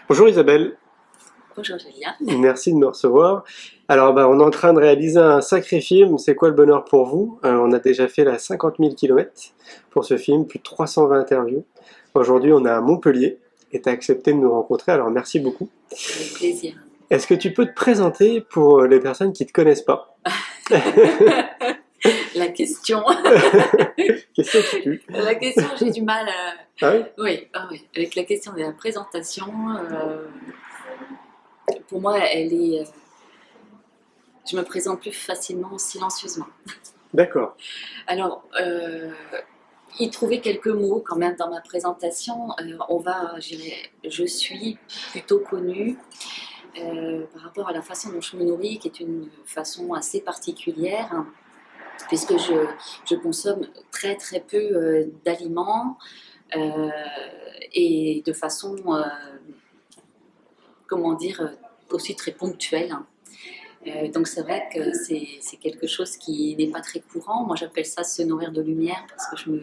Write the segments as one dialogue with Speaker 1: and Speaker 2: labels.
Speaker 1: Bonjour Isabelle,
Speaker 2: Bonjour Julien.
Speaker 1: merci de me recevoir. Alors on est en train de réaliser un sacré film, c'est quoi le bonheur pour vous? On a déjà fait la 50 000 km pour ce film, plus de 320 interviews. Aujourd'hui on est à Montpellier et tu as accepté de nous rencontrer, alors merci beaucoup.
Speaker 2: Avec plaisir.
Speaker 1: Est-ce que tu peux te présenter pour les personnes qui ne te connaissent pas?
Speaker 2: La question.
Speaker 1: Question qui tue.
Speaker 2: La question, j'ai du mal.
Speaker 1: Ah oui?
Speaker 2: Oui, avec la question de la présentation, pour moi, elle est. Je me présente plus facilement silencieusement.
Speaker 1: D'accord.
Speaker 2: Alors, y trouver quelques mots quand même dans ma présentation. Je suis plutôt connue par rapport à la façon dont je me nourris, qui est une façon assez particulière, hein, puisque je consomme très très peu d'aliments et de façon, comment dire, aussi très ponctuelle. Donc c'est vrai que c'est quelque chose qui n'est pas très courant. Moi j'appelle ça se nourrir de lumière parce que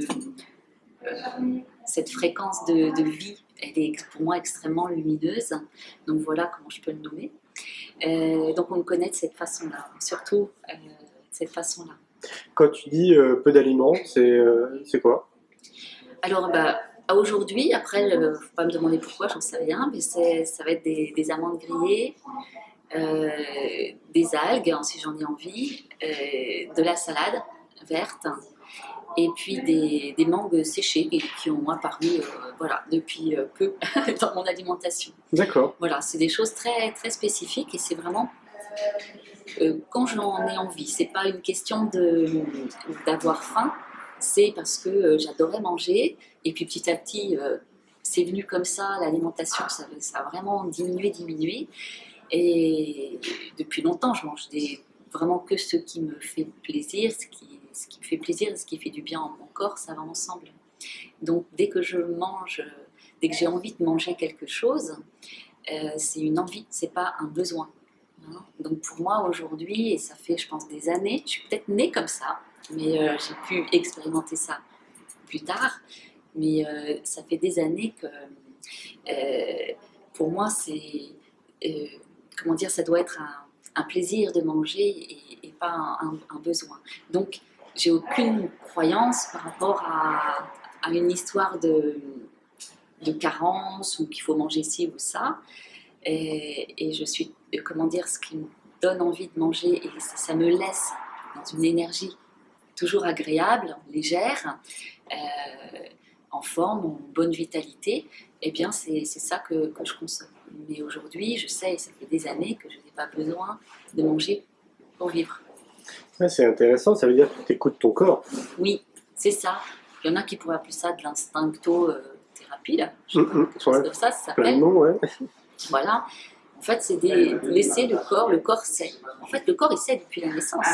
Speaker 2: cette fréquence de vie, elle est pour moi extrêmement lumineuse. Donc voilà comment je peux le nommer. Donc on me connaît de cette façon-là, surtout de cette façon-là.
Speaker 1: Quand tu dis peu d'aliments, c'est quoi?
Speaker 2: Alors aujourd'hui, après, faut pas me demander pourquoi, j'en sais rien, mais ça va être des amandes grillées, des algues, hein, si j'en ai envie, de la salade verte, et puis des mangues séchées qui ont apparu voilà, depuis peu dans mon alimentation.
Speaker 1: D'accord.
Speaker 2: Voilà, c'est des choses très, très spécifiques et c'est vraiment quand j'en ai envie. C'est pas une question d'avoir faim, c'est parce que j'adorais manger et puis petit à petit c'est venu comme ça, l'alimentation ça a vraiment diminué et depuis longtemps je mange vraiment que ce qui me fait plaisir, ce qui me fait plaisir, ce qui fait du bien à mon corps, ça va ensemble. Donc dès que j'ai envie de manger quelque chose, c'est une envie, c'est pas un besoin. Donc pour moi aujourd'hui, et ça fait je pense des années, je suis peut-être née comme ça, mais j'ai pu expérimenter ça plus tard, mais ça fait des années que pour moi c'est, comment dire, ça doit être un plaisir de manger et pas un besoin. Donc j'ai aucune croyance par rapport à une histoire de carence ou qu'il faut manger ci ou ça. Et je suis, comment dire, ce qui me donne envie de manger et ça me laisse dans une énergie toujours agréable, légère, en forme, en bonne vitalité, eh bien c'est ça que je consomme. Mais aujourd'hui, je sais, et ça fait des années que je n'ai pas besoin de manger pour vivre.
Speaker 1: Ouais, c'est intéressant, ça veut dire que tu écoutes ton corps.
Speaker 2: Oui, c'est ça. Il y en a qui pourraient appeler ça de l'instincto-thérapie, là. Je sais pas, quelque chose comme ça
Speaker 1: Plein de
Speaker 2: s'appelle.
Speaker 1: noms, ouais.
Speaker 2: Voilà. En fait, c'est de laisser le corps sait. En fait, le corps, il sait depuis la naissance.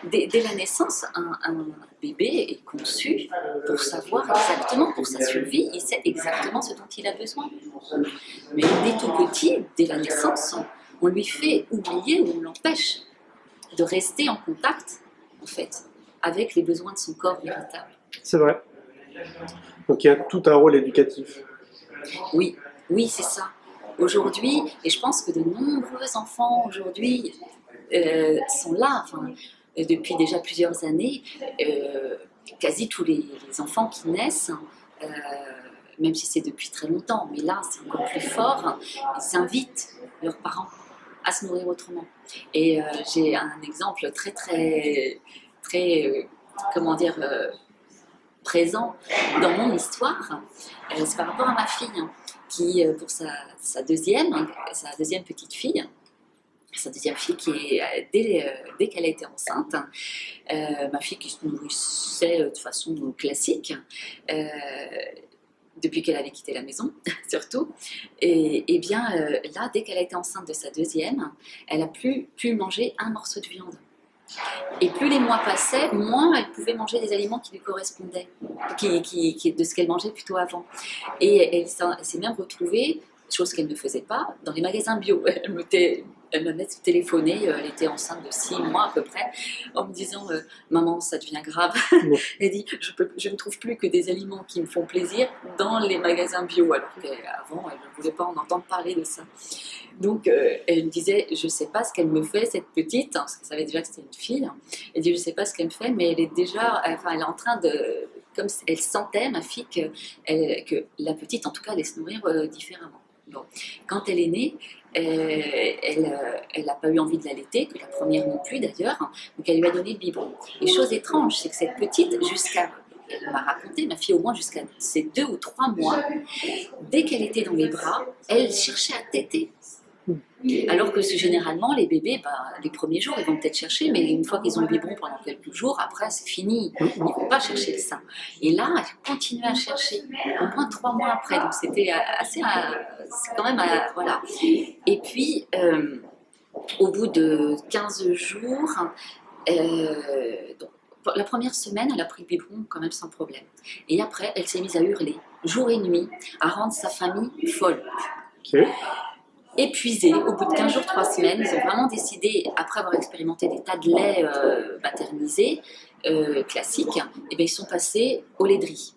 Speaker 2: Dès la naissance, un bébé est conçu pour savoir exactement, pour sa survie, il sait exactement ce dont il a besoin. Mais dès tout petit, dès la naissance, on lui fait oublier ou on l'empêche de rester en contact, en fait, avec les besoins de son corps véritable.
Speaker 1: C'est vrai. Donc il y a tout un rôle éducatif.
Speaker 2: Oui, oui, c'est ça. Aujourd'hui, et je pense que de nombreux enfants aujourd'hui sont là, enfin, depuis déjà plusieurs années, quasi tous les enfants qui naissent, euh, même si c'est depuis très longtemps, mais là c'est encore plus fort, ils invitent leurs parents à se nourrir autrement. Et j'ai un exemple très très très, comment dire, présent dans mon histoire, c'est par rapport à ma fille, hein, qui, pour sa deuxième petite fille, sa deuxième fille qui est, dès qu'elle a été enceinte, ma fille qui se nourrissait de façon classique, depuis qu'elle avait quitté la maison, surtout, et bien là, dès qu'elle a été enceinte de sa deuxième, elle n'a plus pu manger un morceau de viande. Et plus les mois passaient, moins elle pouvait manger des aliments qui lui correspondaient, de ce qu'elle mangeait plutôt avant. Et elle s'est même retrouvée, chose qu'elle ne faisait pas, dans les magasins bio. Elle mettait elle m'a même téléphoné, elle était enceinte de 6 mois à peu près, en me disant maman, ça devient grave. Elle dit je ne trouve plus que des aliments qui me font plaisir dans les magasins bio, alors qu'avant elle ne voulait pas en entendre parler de ça. Donc elle me disait je ne sais pas ce qu'elle me fait cette petite, hein, parce qu'elle savait déjà que c'était une fille. Elle dit je ne sais pas ce qu'elle me fait, mais elle est déjà, enfin elle est en train de, comme elle sentait ma fille que la petite en tout cas allait se nourrir différemment. Bon. Quand elle est née, elle n'a pas eu envie de l'allaiter, que la première non plus d'ailleurs, donc elle lui a donné le biberon. Et chose étrange, c'est que cette petite, elle m'a raconté, ma fille au moins jusqu'à ses 2 ou 3 mois, dès qu'elle était dans mes bras, elle cherchait à téter. Alors que généralement, les bébés, les premiers jours, ils vont peut-être chercher, mais une fois qu'ils ont le biberon pendant quelques jours, après, c'est fini. Ils ne vont pas chercher le sein. Et là, elle continuait à chercher, au moins 3 mois après. Donc, c'était assez... c'est quand même... voilà. Et puis, au bout de 15 jours, donc, la première semaine, elle a pris le biberon quand même sans problème. Et après, elle s'est mise à hurler, jour et nuit, à rendre sa famille folle.
Speaker 1: Okay.
Speaker 2: Épuisés, au bout de 15 jours, 3 semaines, ils ont vraiment décidé, après avoir expérimenté des tas de lait maternisés classiques, et bien ils sont passés au lait de riz.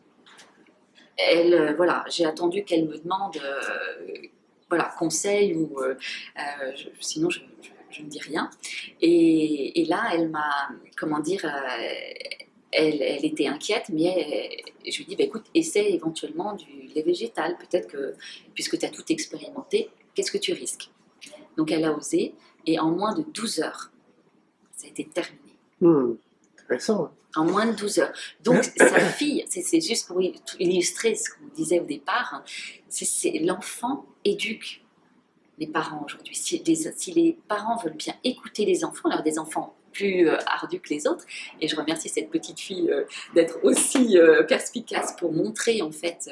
Speaker 2: Voilà, j'ai attendu qu'elle me demande conseil, ou sinon je ne dis rien. Et là, elle m'a, comment dire, elle était inquiète, mais je lui dis, écoute, essaie éventuellement du lait végétal, peut-être que, puisque tu as tout expérimenté, qu'est-ce que tu risques? Donc elle a osé, et en moins de 12 heures, ça a été terminé.
Speaker 1: Intéressant.
Speaker 2: En moins de 12 heures. Donc sa fille, c'est juste pour illustrer ce qu'on disait au départ, c'est l'enfant éduque les parents aujourd'hui. Si les parents veulent bien écouter les enfants, alors des enfants plus ardus que les autres, et je remercie cette petite fille d'être aussi perspicace pour montrer en fait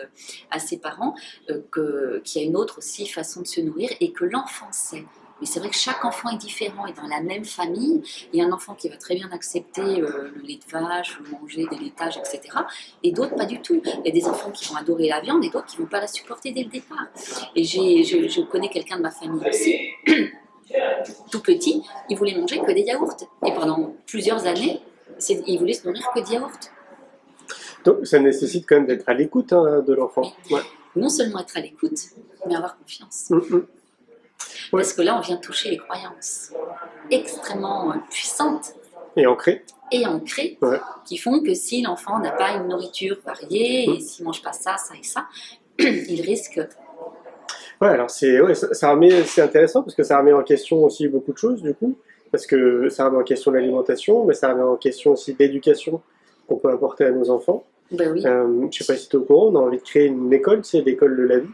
Speaker 2: à ses parents qu'il y a une autre aussi façon de se nourrir et que l'enfant sait. Mais c'est vrai que chaque enfant est différent, et dans la même famille, il y a un enfant qui va très bien accepter le lait de vache, manger des laitages, etc. Et d'autres pas du tout. Il y a des enfants qui vont adorer la viande et d'autres qui ne vont pas la supporter dès le départ. Et je connais quelqu'un de ma famille aussi, tout petit, il voulait manger que des yaourts. Et pendant plusieurs années, il voulait se nourrir que de yaourts.
Speaker 1: Donc ça nécessite quand même d'être à l'écoute de l'enfant. Ouais.
Speaker 2: Non seulement être à l'écoute, mais avoir confiance. Parce que là, on vient toucher les croyances extrêmement puissantes
Speaker 1: et ancrées,
Speaker 2: qui font que si l'enfant n'a pas une nourriture variée, et s'il ne mange pas ça, ça et ça, il risque...
Speaker 1: Ouais, alors c'est intéressant parce que ça remet en question aussi beaucoup de choses du coup, parce que ça remet en question l'alimentation, mais ça remet en question aussi l'éducation qu'on peut apporter à nos enfants.
Speaker 2: Ben oui.
Speaker 1: Je ne sais pas si tu es au courant, on a envie de créer une école, c'est l'école de la vie.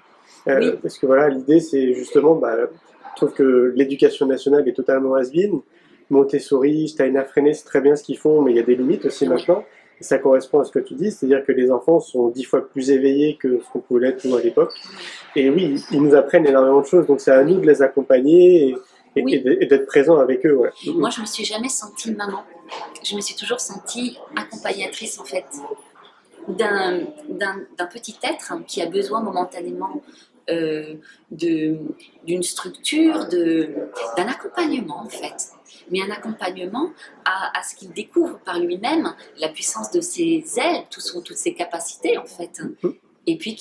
Speaker 2: Oui.
Speaker 1: Parce que voilà, l'idée c'est justement, je trouve que l'éducation nationale est totalement has-been. Montessori, Steiner, Freinet, c'est très bien ce qu'ils font, mais il y a des limites aussi maintenant. Et ça correspond à ce que tu dis, c'est-à-dire que les enfants sont 10 fois plus éveillés que ce qu'on pouvait l'être nous à l'époque. Et oui, ils nous apprennent énormément de choses, donc c'est à nous de les accompagner et d'être présents avec eux. Ouais.
Speaker 2: Moi, je ne me suis jamais sentie maman. Je me suis toujours sentie accompagnatrice, en fait, d'un petit être qui a besoin momentanément d'une structure, d'un accompagnement, en fait. Mais un accompagnement à ce qu'il découvre par lui-même, la puissance de ses ailes, toutes ses capacités, en fait. Et puis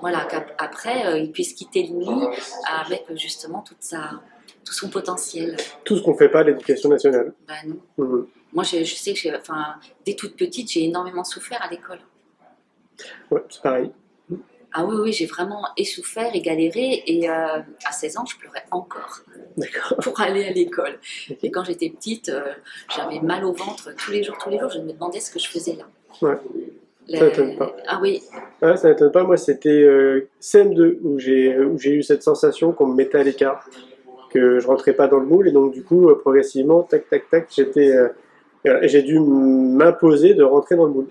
Speaker 2: qu'après, il puisse quitter le nid avec justement tout son potentiel.
Speaker 1: Tout ce qu'on ne fait pas à l'éducation nationale.
Speaker 2: Ben non. Moi, je sais que dès toute petite, j'ai énormément souffert à l'école.
Speaker 1: Ouais, c'est pareil.
Speaker 2: Ah oui, j'ai vraiment souffert et galéré, et à 16 ans, je pleurais encore pour aller à l'école. Et quand j'étais petite, j'avais mal au ventre tous les jours, je me demandais ce que je faisais là.
Speaker 1: Ouais. Ça m'étonne pas.
Speaker 2: Ah oui.
Speaker 1: Ouais, ça m'étonne pas. Moi, c'était CM2 où j'ai eu cette sensation qu'on me mettait à l'écart, que je rentrais pas dans le moule, et donc du coup, progressivement, tac, j'ai dû m'imposer de rentrer dans le moule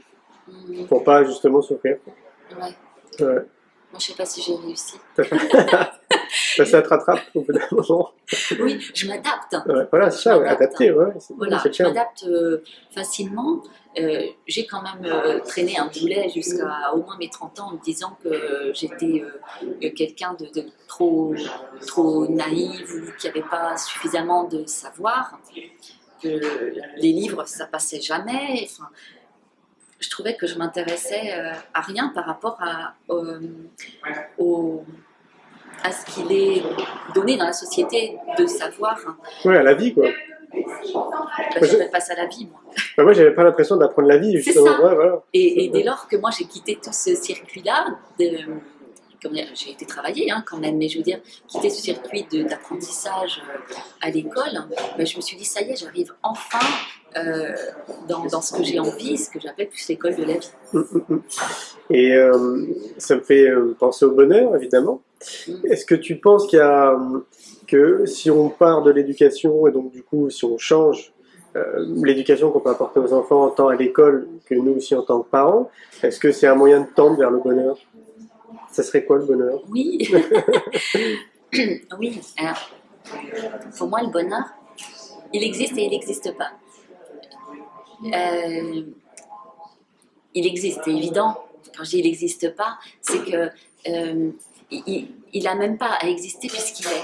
Speaker 1: pour pas justement souffrir.
Speaker 2: Ouais.
Speaker 1: Ouais.
Speaker 2: Moi, je sais pas si j'ai réussi.
Speaker 1: Ça te rattrape au bout d'un moment.
Speaker 2: Oui, je m'adapte.
Speaker 1: Ouais, voilà, c'est ça, adapté, ouais,
Speaker 2: Voilà,
Speaker 1: c'est
Speaker 2: je
Speaker 1: clair.
Speaker 2: m'adapte facilement. J'ai quand même traîné un boulet jusqu'à au moins mes 30 ans en me disant que j'étais quelqu'un de trop naïf ou qui n'avait pas suffisamment de savoir, que les livres ça passait jamais. Enfin, je trouvais que je m'intéressais à rien par rapport au, à ce qu'il est donné dans la société de savoir.
Speaker 1: Ouais, à la vie, quoi.
Speaker 2: Ben, je n'appelle pas ça la vie, moi.
Speaker 1: Bah, moi, j'avais pas l'impression d'apprendre la vie,
Speaker 2: C'est
Speaker 1: justement.
Speaker 2: ça.
Speaker 1: Ouais, voilà.
Speaker 2: Et dès lors que moi j'ai quitté tout ce circuit-là, j'ai été travailler quand même, mais je veux dire, quitter ce circuit d'apprentissage à l'école, ben, je me suis dit, ça y est, j'arrive enfin dans ce que j'ai envie, ce que j'appelle plus l'école de la vie.
Speaker 1: Et ça me fait penser au bonheur, évidemment. Est-ce que tu penses que si on part de l'éducation, et donc du coup, si on change l'éducation qu'on peut apporter aux enfants tant à l'école que nous aussi en tant que parents, est-ce que c'est un moyen de tendre vers le bonheur? Ça serait quoi le bonheur?
Speaker 2: Oui, oui. Alors, pour moi, le bonheur, il existe et il n'existe pas. Il existe, c'est évident. Quand je dis il n'existe pas, c'est que il n'a même pas à exister puisqu'il est.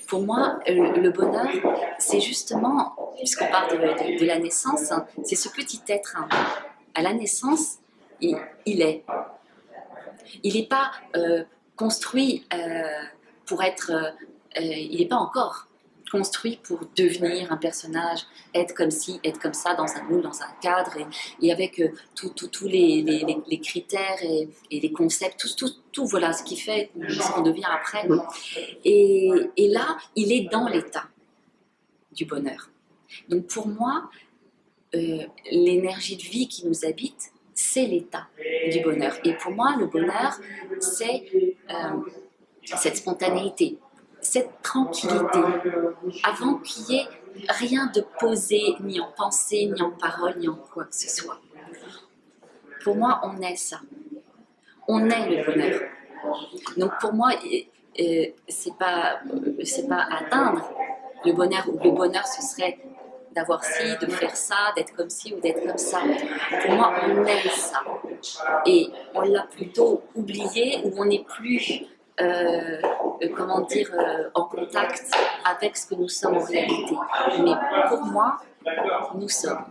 Speaker 2: Pour moi, le bonheur, c'est justement, puisqu'on parle de la naissance, c'est ce petit être. À la naissance, il est. Il n'est pas construit pour être. Il n'est pas encore construit pour devenir un personnage, être comme ci, être comme ça, dans un moule, dans un cadre, et avec tous les critères et les concepts, tout voilà, ce qui fait ce qu'on devient après. Et là, il est dans l'état du bonheur. Donc pour moi, l'énergie de vie qui nous habite, c'est l'état du bonheur. Et pour moi, le bonheur, c'est cette spontanéité, cette tranquillité, avant qu'il y ait rien de posé, ni en pensée, ni en parole, ni en quoi que ce soit. Pour moi, on est ça. On est le bonheur. Donc pour moi, c'est pas atteindre le bonheur. Le bonheur, ce serait d'avoir ci, de faire ça, d'être comme ci ou d'être comme ça. Pour moi, on est ça. Et on l'a plutôt oublié, ou on n'est plus, en contact avec ce que nous sommes en réalité. Mais pour moi, nous sommes.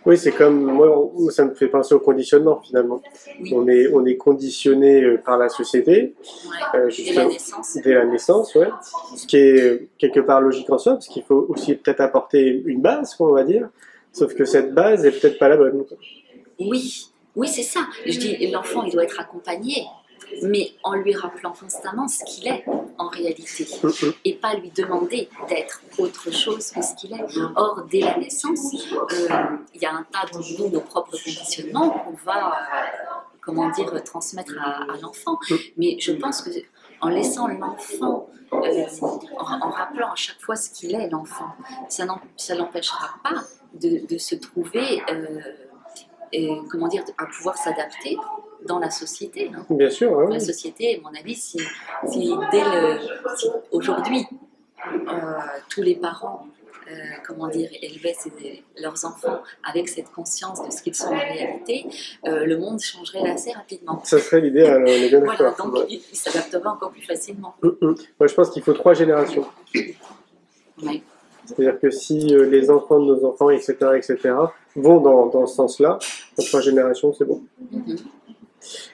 Speaker 1: Oui, c'est comme, moi, ça me fait penser au conditionnement, finalement.
Speaker 2: Oui.
Speaker 1: On est conditionné par la société.
Speaker 2: Ouais. Dès la naissance.
Speaker 1: Dès la naissance, ouais. Ce qui est quelque part logique en soi, parce qu'il faut aussi peut-être apporter une base, on va dire. Sauf que cette base est peut-être pas la bonne.
Speaker 2: Oui, oui, c'est ça. Je dis, l'enfant, il doit être accompagné, mais en lui rappelant constamment ce qu'il est en réalité, et pas lui demander d'être autre chose que ce qu'il est. Or, dès la naissance, il y a un tas de nos propres conditionnements qu'on va, transmettre à l'enfant. Mais je pense que en laissant l'enfant, en rappelant à chaque fois ce qu'il est, l'enfant, ça n'empêchera pas de se trouver, à pouvoir s'adapter dans la société.
Speaker 1: Bien sûr, oui.
Speaker 2: La société, à mon avis, si aujourd'hui, tous les parents élevaient leurs enfants avec cette conscience de ce qu'ils sont en réalité, le monde changerait assez rapidement.
Speaker 1: Ça serait l'idéal, on est bien
Speaker 2: Voilà,
Speaker 1: d'accord.
Speaker 2: donc il s'adapterait encore plus facilement.
Speaker 1: Moi, je pense qu'il faut 3 générations.
Speaker 2: Ouais.
Speaker 1: C'est-à-dire que si les enfants de nos enfants, etc., vont dans ce sens-là, en 3 générations, c'est bon.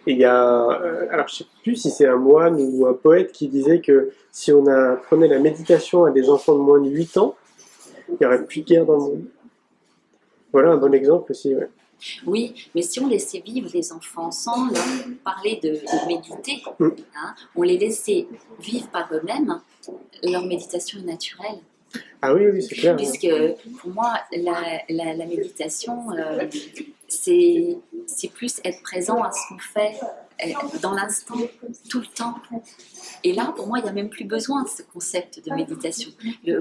Speaker 1: Et il y a, alors je ne sais plus si c'est un moine ou un poète qui disait que si on apprenait la méditation à des enfants de moins de 8 ans, il n'y aurait plus de guerre dans le monde. Voilà un bon exemple aussi, ouais.
Speaker 2: Oui, mais si on laissait vivre les enfants sans leur parler de méditer, on les laissait vivre par eux-mêmes, leur méditation est naturelle.
Speaker 1: Ah oui, c'est clair.
Speaker 2: Puisque pour moi, la méditation, c'est plus être présent à ce qu'on fait dans l'instant, tout le temps. Et là, pour moi, il n'y a même plus besoin de ce concept de méditation.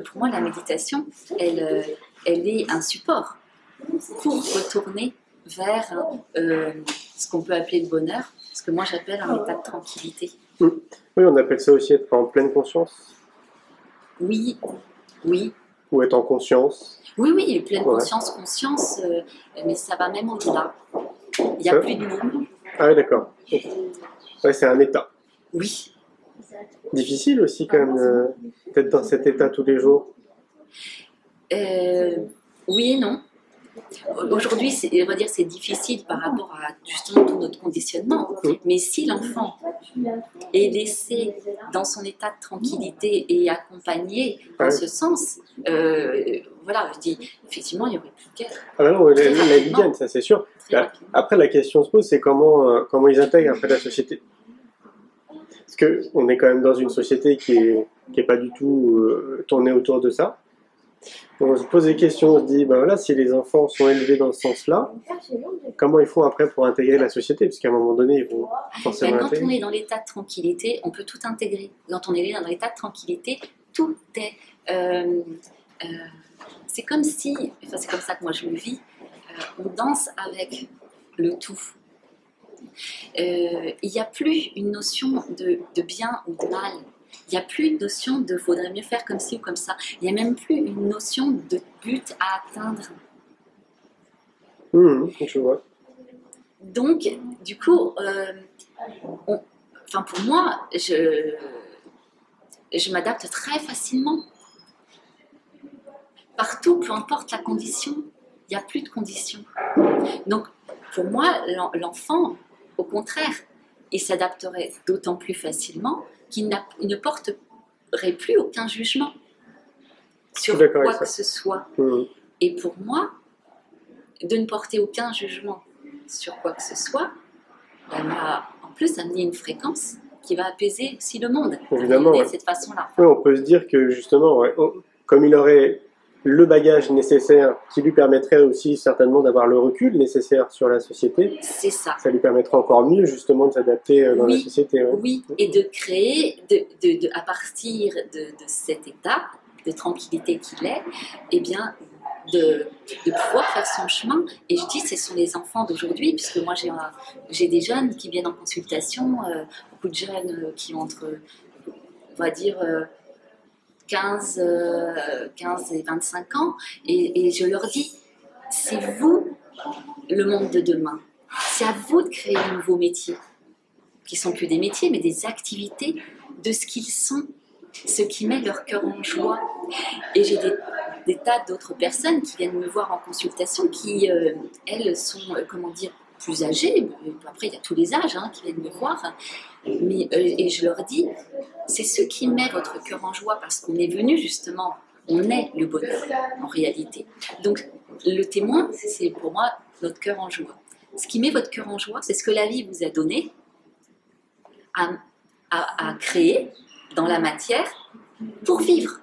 Speaker 2: Pour moi, la méditation, elle est un support pour retourner vers ce qu'on peut appeler le bonheur, ce ce que moi j'appelle un état de tranquillité.
Speaker 1: Oui, on appelle ça aussi être en pleine conscience.
Speaker 2: Oui, oui.
Speaker 1: Ou être en conscience.
Speaker 2: Oui, pleine
Speaker 1: Ouais.
Speaker 2: conscience, mais ça va même au-delà. Il n'y a
Speaker 1: Ça-
Speaker 2: plus de mots.
Speaker 1: Ah oui, d'accord. Ouais, c'est un état.
Speaker 2: Oui.
Speaker 1: Difficile aussi quand même d'être dans cet état tous les jours.
Speaker 2: Oui et non. Aujourd'hui, on va dire c'est difficile par rapport à justement tout notre conditionnement. Mais si l'enfant est laissé dans son état de tranquillité et accompagné dans ce sens, voilà, je dis, effectivement, il n'y aurait plus de guerre.
Speaker 1: Ah bah non, la vie gagne, ça c'est sûr. Après, la question se pose, c'est comment ils intègrent après la société. Parce qu'on est quand même dans une société qui est pas du tout tournée autour de ça. On se pose des questions, on se dit, ben voilà, si les enfants sont élevés dans ce sens-là, comment ils font après pour intégrer la société? Parce qu'à un moment donné, ils vont forcément
Speaker 2: Quand
Speaker 1: intégrer.
Speaker 2: on est dans l'état de tranquillité, on peut tout intégrer. Quand on est dans l'état de tranquillité, tout est... c'est comme si, enfin c'est comme ça que moi je le vis, on danse avec le tout. Il n'y a plus une notion de bien ou de mal. Il n'y a plus une notion de faudrait mieux faire comme ci ou comme ça. Il n'y a même plus une notion de but à atteindre.
Speaker 1: Je vois.
Speaker 2: Donc, du coup, pour moi, je m'adapte très facilement. Partout, peu importe la condition, il n'y a plus de conditions. Donc, pour moi, l'enfant, au contraire, il s'adapterait d'autant plus facilement qu'il ne porterait plus aucun jugement sur quoi que ce soit. Et pour moi, de ne porter aucun jugement sur quoi que ce soit, elle va en plus amener une fréquence qui va apaiser aussi le monde.
Speaker 1: Évidemment,
Speaker 2: de cette façon-là.
Speaker 1: Oui, on peut se dire que justement, comme il aurait le bagage nécessaire qui lui permettrait aussi certainement d'avoir le recul nécessaire sur la société.
Speaker 2: C'est ça.
Speaker 1: Ça lui permettra encore mieux justement de s'adapter dans la société.
Speaker 2: Oui, et de créer, à partir de cet état de tranquillité qu'il est, eh bien, de pouvoir faire son chemin. Et je dis, ce sont les enfants d'aujourd'hui, puisque moi j'ai des jeunes qui viennent en consultation, beaucoup de jeunes qui ont entre, on va dire, 15 et 25 ans, et je leur dis, c'est vous le monde de demain. C'est à vous de créer de nouveaux métiers, qui ne sont plus des métiers, mais des activités de ce qu'ils sont, ce qui met leur cœur en joie. Et j'ai des tas d'autres personnes qui viennent me voir en consultation, qui, elles, sont, plus âgées. Après, il y a tous les âges qui viennent me voir. Mais, et je leur dis, c'est ce qui met votre cœur en joie, parce qu'on est venu justement, on est le bonheur en réalité. Donc le témoin, c'est pour moi notre cœur en joie. Ce qui met votre cœur en joie, c'est ce que la vie vous a donné à créer dans la matière pour vivre.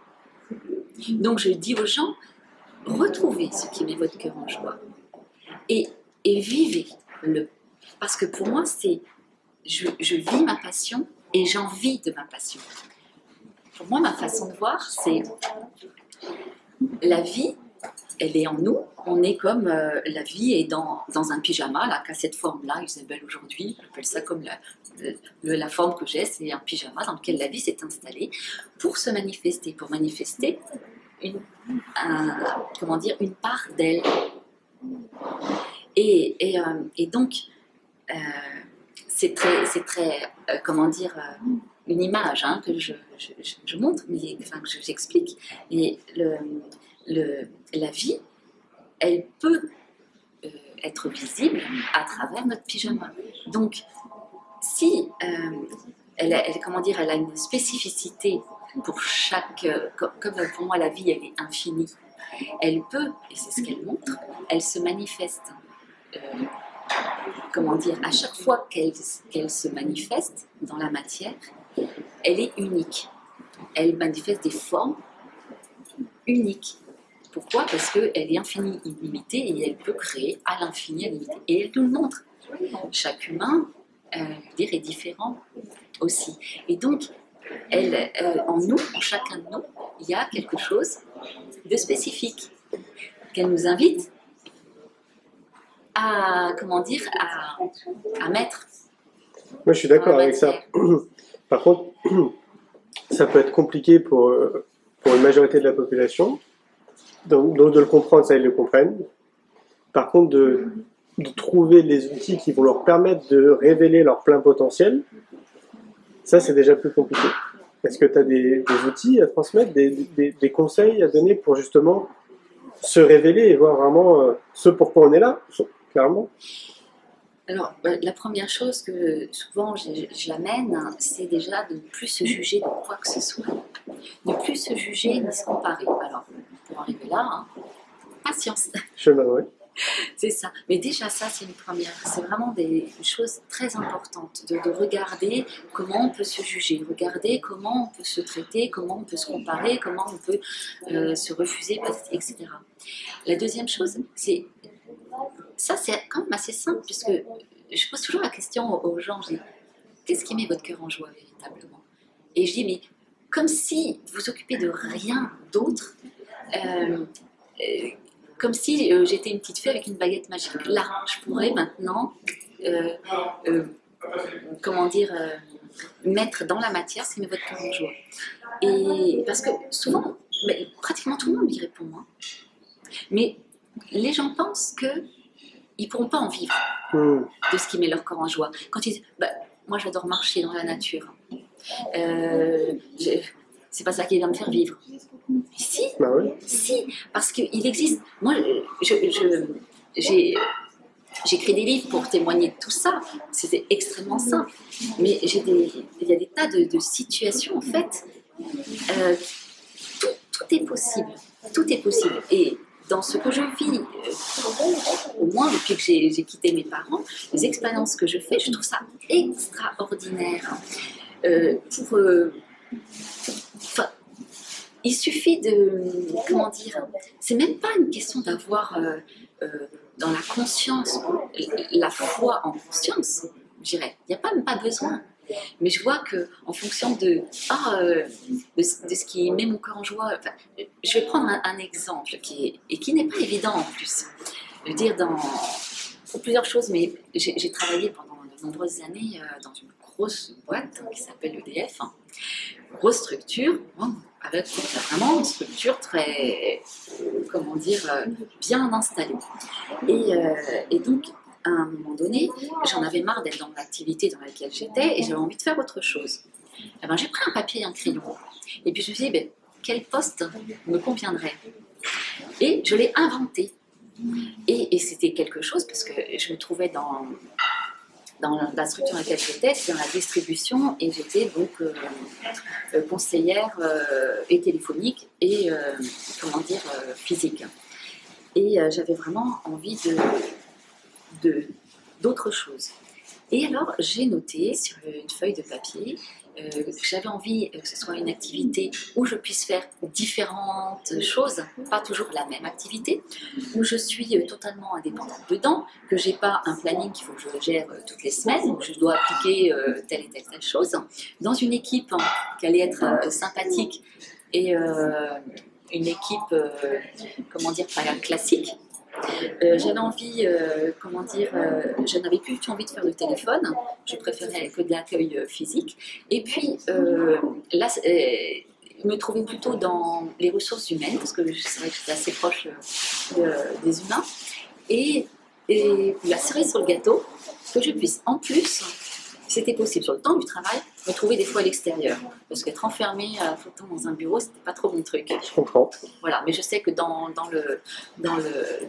Speaker 2: Donc je dis aux gens, retrouvez ce qui met votre cœur en joie et vivez-le. Parce que pour moi, c'est je vis ma passion et j'en vis de ma passion. Pour moi, ma façon de voir, c'est la vie, elle est en nous. On est comme la vie est dans un pyjama, là, qui a cette forme-là, Isabelle aujourd'hui, j'appelle ça comme la forme que j'ai, c'est un pyjama dans lequel la vie s'est installée pour se manifester, pour manifester une part d'elle. Et donc, c'est très une image que je montre, mais enfin, que j'explique. Et la vie, elle peut être visible à travers notre pyjama. Donc, si elle a une spécificité pour chaque, comme pour moi la vie elle est infinie, elle peut, et c'est ce qu'elle montre, elle se manifeste. À chaque fois qu'elle se manifeste dans la matière, elle est unique. Elle manifeste des formes uniques. Pourquoi? Parce qu'elle est infinie, illimitée, et elle peut créer à l'infini, à l'illimité. Et elle nous le montre. Chaque humain est différent aussi. Et donc, en nous, en chacun de nous, il y a quelque chose de spécifique qu'elle nous invite à mettre.
Speaker 1: Moi, je suis
Speaker 2: dans la
Speaker 1: d'accord avec ça.
Speaker 2: matière.
Speaker 1: Par contre, ça peut être compliqué pour une majorité de la population. Donc de le comprendre, ça, ils le comprennent. Par contre, de trouver les outils qui vont leur permettre de révéler leur plein potentiel, ça, c'est déjà plus compliqué. Est-ce que tu as des outils à transmettre, des conseils à donner pour justement se révéler et voir vraiment ce pourquoi on est là, clairement?
Speaker 2: Alors, la première chose que souvent j'amène, c'est déjà de ne plus se juger de quoi que ce soit. Ne plus se juger ni se comparer. Alors, pour arriver là, hein, patience,
Speaker 1: Chemin, ouais.
Speaker 2: c'est ça. Mais déjà ça, c'est une première. C'est vraiment des choses très importantes de regarder comment on peut se juger, regarder comment on peut se traiter, comment on peut se comparer, comment on peut se refuser, etc. La deuxième chose, c'est ça, c'est quand même assez simple, puisque je pose toujours la question aux gens, je dis, qu'est-ce qui met votre cœur en joie véritablement? Et je dis, mais comme si vous vous occupez de rien d'autre, euh, euh, comme si j'étais une petite fée avec une baguette magique. Là, je pourrais maintenant, euh, euh, comment dire, mettre dans la matière ce qui met votre cœur en joie. Et parce que souvent, mais pratiquement tout le monde y répond, hein. Mais les gens pensent que ils ne pourront pas en vivre de ce qui met leur corps en joie. Quand ils disent, bah, moi j'adore marcher dans la nature, c'est pas ça qui va me faire vivre. Si,
Speaker 1: Bah oui.
Speaker 2: si, parce qu'il existe. Moi, j'écris des livres pour témoigner de tout ça. C'était extrêmement simple. Mais il y a des tas de situations, en fait. Tout est possible. Tout est possible. Et dans ce que je vis, au moins depuis que j'ai quitté mes parents, les expériences que je fais, je trouve ça extraordinaire. Il suffit de, comment dire, c'est même pas une question d'avoir dans la conscience, la foi en conscience, je dirais. Il n'y a même pas besoin. Mais je vois que en fonction de ce qui met mon cœur en joie, enfin, je vais prendre un exemple qui n'est pas évident en plus. Je veux dire, pour plusieurs choses, mais j'ai travaillé pendant de nombreuses années dans une grosse boîte qui s'appelle EDF, hein. Grosse structure, hein, avec vraiment une structure très, comment dire, bien installée. Et donc, à un moment donné, j'en avais marre d'être dans l'activité dans laquelle j'étais et j'avais envie de faire autre chose. Eh ben, j'ai pris un papier et un crayon. Et puis je me suis dit, ben, quel poste me conviendrait? Et je l'ai inventé. Et c'était quelque chose parce que je me trouvais dans la structure dans laquelle j'étais, c'est dans la distribution, et j'étais donc conseillère et téléphonique et comment dire physique. Et j'avais vraiment envie d'autre chose. Et alors j'ai noté sur une feuille de papier que j'avais envie que ce soit une activité où je puisse faire différentes choses, pas toujours la même activité, où je suis totalement indépendante dedans, que j'ai pas un planning qu'il faut que je gère toutes les semaines, où je dois appliquer telle et telle chose, dans une équipe qui allait être sympathique et une équipe, comment dire, pas classique. J'avais envie, comment dire, je n'avais plus du tout envie de faire de téléphone, je préférais que de l'accueil physique. Et puis là, me trouver plutôt dans les ressources humaines, parce que c'est vrai que j'étais assez proche des humains. Et la cerise sur le gâteau, que je puisse en plus, si c'était possible sur le temps du travail, me trouver des fois à l'extérieur. Parce qu'être enfermé tout le temps dans un bureau, c'était pas trop mon truc.
Speaker 1: Je comprends.
Speaker 2: Voilà, mais je sais que dans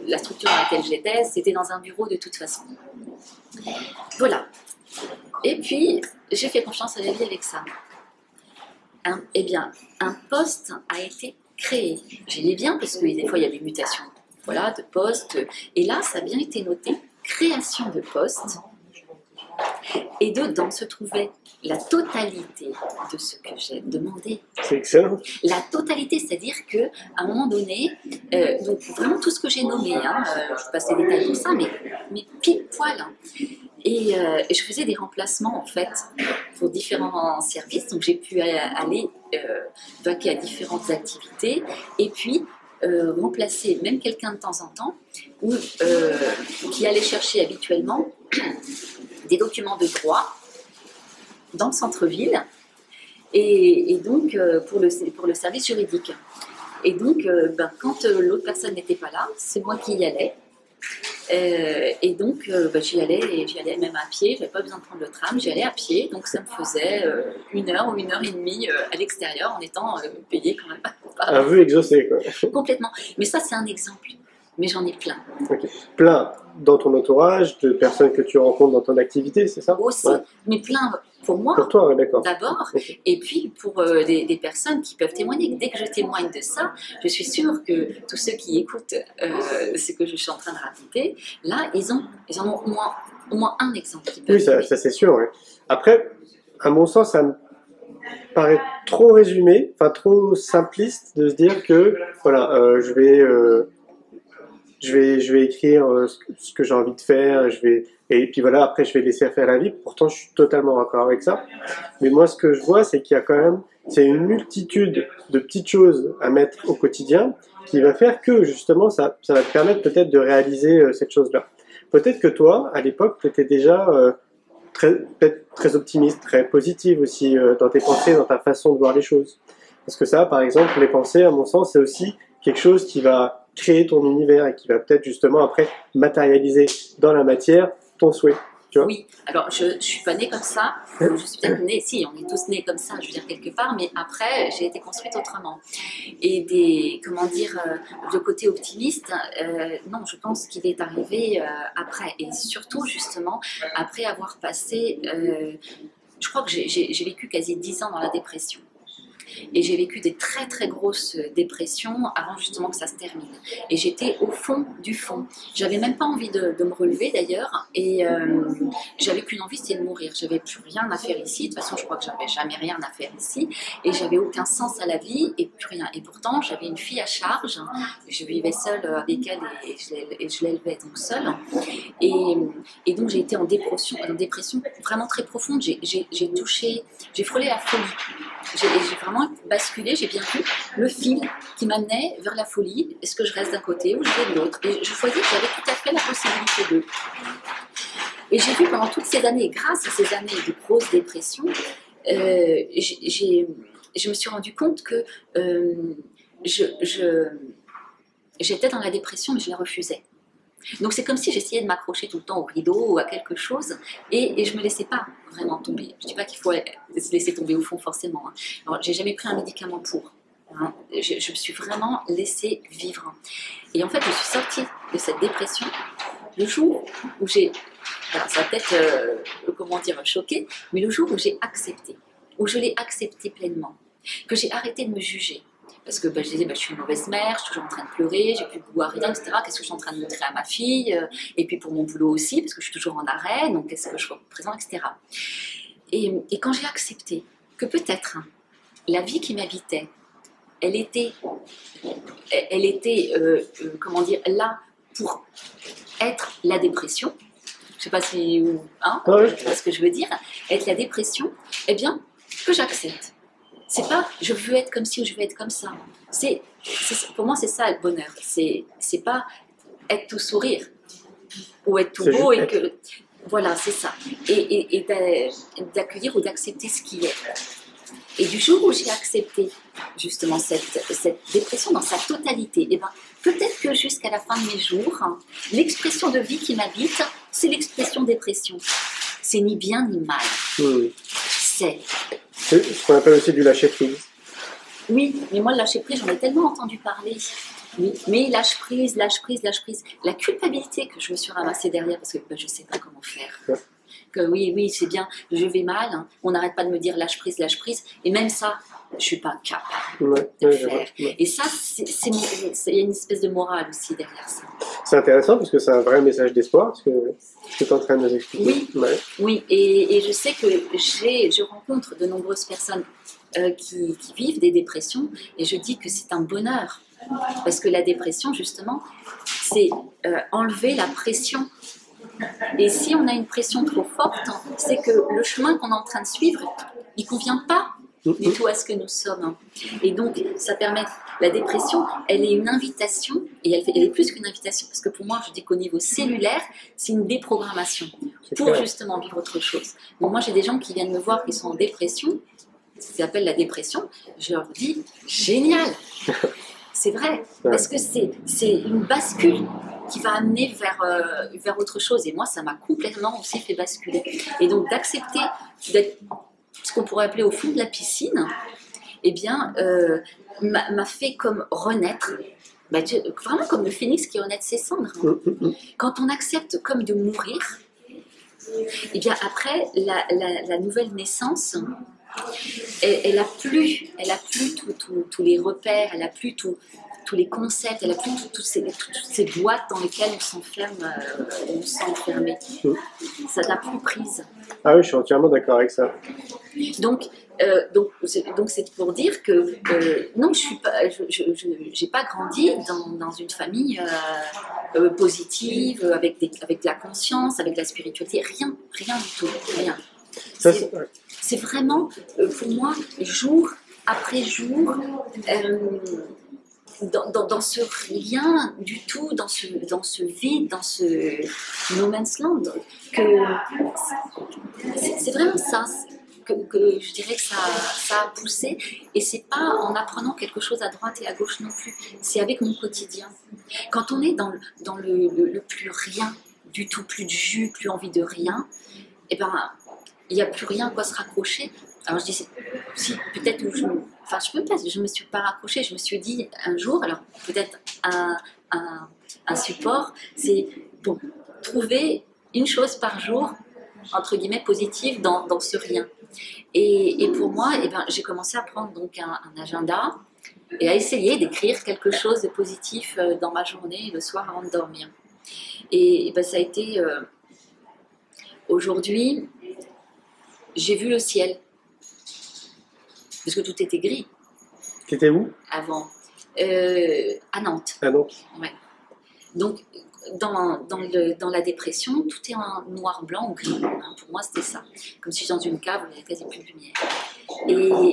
Speaker 2: la structure dans laquelle j'étais, c'était dans un bureau de toute façon. Voilà. Et puis, j'ai fait confiance à la vie avec ça. Eh bien, un poste a été créé. J'ai dit bien parce que des fois, il y a des mutations, voilà, de postes. Et là, ça a bien été noté, création de poste. Et dedans se trouvait la totalité de ce que j'ai demandé.
Speaker 1: C'est excellent.
Speaker 2: La totalité, c'est-à-dire qu'à un moment donné, donc vraiment tout ce que j'ai nommé, hein, je vais passer les détails comme ça, mais pile poil. Hein. Et je faisais des remplacements en fait pour différents services, donc j'ai pu aller vaquer à différentes activités et puis remplacer même quelqu'un de temps en temps ou qui allait chercher habituellement des documents de droit dans le centre-ville, et donc pour le service juridique. Et donc, quand l'autre personne n'était pas là, c'est moi qui y allais. Et donc, j'y allais même à pied, j'avais pas besoin de prendre le tram, j'y allais à pied, donc ça me faisait 1 heure ou 1 heure et demie à l'extérieur en étant payée quand même.
Speaker 1: Un vœu exaucé, quoi.
Speaker 2: Complètement. Mais ça, c'est un exemple. Mais j'en ai plein.
Speaker 1: Okay. Plein dans ton entourage, de personnes que tu rencontres dans ton activité, c'est ça?
Speaker 2: Aussi, ouais. Mais plein pour moi,
Speaker 1: pour toi, ouais, d'accord.
Speaker 2: D'abord, okay. Et puis pour des personnes qui peuvent témoigner. Dès que je témoigne de ça, je suis sûre que tous ceux qui écoutent ce que je suis en train de raconter, là, ils en ont au moins un exemple.
Speaker 1: Oui, ça c'est sûr. Ouais. Après, à mon sens, ça me paraît trop résumé, enfin trop simpliste de se dire que voilà, je vais écrire ce que j'ai envie de faire, et puis voilà, après je vais laisser faire la vie. Pourtant, je suis totalement d'accord avec ça. Mais moi, ce que je vois, c'est qu'il y a quand même, c'est une multitude de petites choses à mettre au quotidien qui va faire que justement, ça va te permettre peut-être de réaliser cette chose-là. Peut-être que toi, à l'époque, tu étais déjà peut-être très optimiste, très positive aussi dans tes pensées, dans ta façon de voir les choses. Parce que ça, par exemple, les pensées, à mon sens, c'est aussi quelque chose qui va créer ton univers et qui va peut-être justement après matérialiser dans la matière ton souhait. Tu vois?
Speaker 2: Oui, alors je suis pas née comme ça, je suis peut-être née, si, on est tous nés comme ça, je veux dire quelque part, mais après j'ai été construite autrement. Et le côté optimiste, non, je pense qu'il est arrivé après, et surtout justement après avoir passé, je crois que j'ai vécu quasi 10 ans dans la dépression. Et j'ai vécu des très très grosses dépressions avant justement que ça se termine. Et j'étais au fond du fond. J'avais même pas envie de me relever d'ailleurs. Et j'avais qu'une envie, c'était de mourir. J'avais plus rien à faire ici. De toute façon, je crois que j'avais jamais rien à faire ici. Et j'avais aucun sens à la vie et plus rien. Et pourtant, j'avais une fille à charge. Je vivais seule avec elle et je l'élevais donc seule. Et donc j'ai été en dépression vraiment très profonde. J'ai frôlé la folie. J'ai vraiment basculé, j'ai bien vu le fil qui m'amenait vers la folie. Est-ce que je reste d'un côté ou je vais de l'autre? Et je voyais que j'avais tout à fait la possibilité de. Et j'ai vu pendant toutes ces années, grâce à ces années de grosse dépression, je me suis rendu compte que j'étais dans la dépression, mais je la refusais. Donc c'est comme si j'essayais de m'accrocher tout le temps au rideau ou à quelque chose et je me laissais pas vraiment tomber. Je dis pas qu'il faut se laisser tomber au fond forcément. Hein. Alors j'ai jamais pris un médicament pour. Hein. Je me suis vraiment laissée vivre. Et en fait je suis sortie de cette dépression le jour où j'ai, alors ça va peut-être choqué, mais le jour où j'ai accepté, où je l'ai accepté pleinement, que j'ai arrêté de me juger. Parce que je disais, je suis une mauvaise mère, je suis toujours en train de pleurer, j'ai plus le goût à rien, etc. Qu'est-ce que je suis en train de montrer à ma fille? Et puis pour mon boulot aussi, parce que je suis toujours en arrêt, donc qu'est-ce que je représente, etc. Et quand j'ai accepté que peut-être la vie qui m'habitait, elle était là pour être la dépression. Je ne sais pas si, ce que je veux dire, être la dépression, eh bien, que j'accepte. C'est pas je veux être comme ci ou je veux être comme ça. Pour moi, c'est ça le bonheur. C'est pas être tout sourire ou être tout beau et que. Voilà, c'est ça. Et d'accueillir ou d'accepter ce qui est. Et du jour où j'ai accepté justement cette dépression dans sa totalité, eh ben, peut-être que jusqu'à la fin de mes jours, l'expression de vie qui m'habite, c'est l'expression dépression. C'est ni bien ni mal. C'est
Speaker 1: ce qu'on appelle aussi du lâcher-prise.
Speaker 2: Oui, mais moi, le lâcher-prise, j'en ai tellement entendu parler. Oui, mais lâche-prise. La culpabilité que je me suis ramassée derrière, parce que je ne sais pas comment faire. Ouais. Que oui, c'est bien, je vais mal, hein. On n'arrête pas de me dire lâche-prise. Et même ça, je ne suis pas capable de faire. Ouais. Et ça, il y a une espèce de morale aussi derrière ça.
Speaker 1: C'est intéressant parce que c'est un vrai message d'espoir, ce que tu es en train de nous expliquer.
Speaker 2: Oui, et je sais que je rencontre de nombreuses personnes qui vivent des dépressions et je dis que c'est un bonheur. Parce que la dépression, justement, c'est enlever la pression. Et si on a une pression trop forte, c'est que le chemin qu'on est en train de suivre, il ne convient pas du tout à ce que nous sommes. Et donc, ça permet, la dépression, elle est une invitation, et elle est plus qu'une invitation, parce que pour moi, je dis qu'au niveau cellulaire, c'est une déprogrammation, pour justement vivre autre chose. Donc moi, j'ai des gens qui viennent me voir qui sont en dépression, ce qu'ils appellent la dépression, je leur dis, génial, c'est vrai, parce que c'est une bascule qui va amener vers autre chose. Et moi, ça m'a complètement aussi fait basculer. Et donc, d'accepter d'être ce qu'on pourrait appeler au fond de la piscine, eh bien, m'a fait comme renaître. Vraiment comme le phénix qui renaît de ses cendres. Quand on accepte comme de mourir, eh bien, après, la nouvelle naissance, elle a plus tous les repères, elle a plus tous les concepts, elle a plus toutes ces boîtes dans lesquelles on s'enferme, on s'est enfermé. Ça n'a plus prise.
Speaker 1: Ah oui, je suis entièrement d'accord avec ça.
Speaker 2: Donc c'est pour dire que non, j'ai pas grandi dans une famille positive, avec de la conscience, avec de la spiritualité, rien du tout, rien. C'est vraiment, pour moi, jour après jour, dans ce rien du tout, dans ce vide, dans ce no man's land, que c'est vraiment ça que je dirais que ça a poussé. Et c'est pas en apprenant quelque chose à droite et à gauche non plus, c'est avec mon quotidien. Quand on est dans le plus rien du tout, plus de jus, plus envie de rien, et ben il n'y a plus rien à quoi se raccrocher. Alors je dis, si peut-être je me suis pas raccrochée, je me suis dit un jour, alors peut-être un support, c'est bon, trouver une chose par jour, entre guillemets, positive dans ce rien. Et pour moi, j'ai commencé à prendre donc un agenda et à essayer d'écrire quelque chose de positif dans ma journée le soir avant de dormir. Et ça a été aujourd'hui, j'ai vu le ciel. Parce que tout était gris.
Speaker 1: T'étais où?
Speaker 2: Avant. À Nantes.
Speaker 1: À Nantes.
Speaker 2: Ouais. Donc, dans la dépression, tout est en noir-blanc ou gris. Hein, pour moi, c'était ça. Comme si j'étais dans une cave où il n'y avait quasi plus de lumière.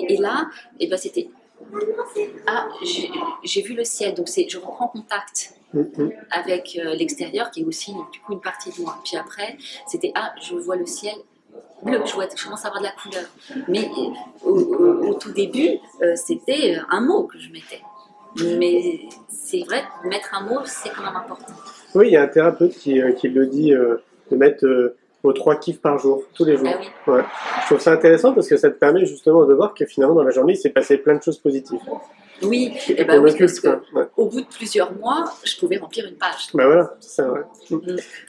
Speaker 2: Et là, c'était... Ah, j'ai vu le ciel. Donc, je reprends contact avec l'extérieur, qui est aussi du coup une partie de moi. Puis après, c'était je vois le ciel bleu, je commence à avoir de la couleur. Mais au tout début, c'était un mot que je mettais. Mais c'est vrai, mettre un mot, c'est quand même important.
Speaker 1: Oui, il y a un thérapeute qui le dit, de mettre aux 3 kiffs par jour, tous les jours.
Speaker 2: Ah oui.
Speaker 1: Ouais. Je trouve ça intéressant parce que ça te permet justement de voir que finalement dans la journée, il s'est passé plein de choses positives.
Speaker 2: Oui, oui, parce qu'au bout de plusieurs mois, je pouvais remplir une page.
Speaker 1: Voilà, c'est ça, ouais.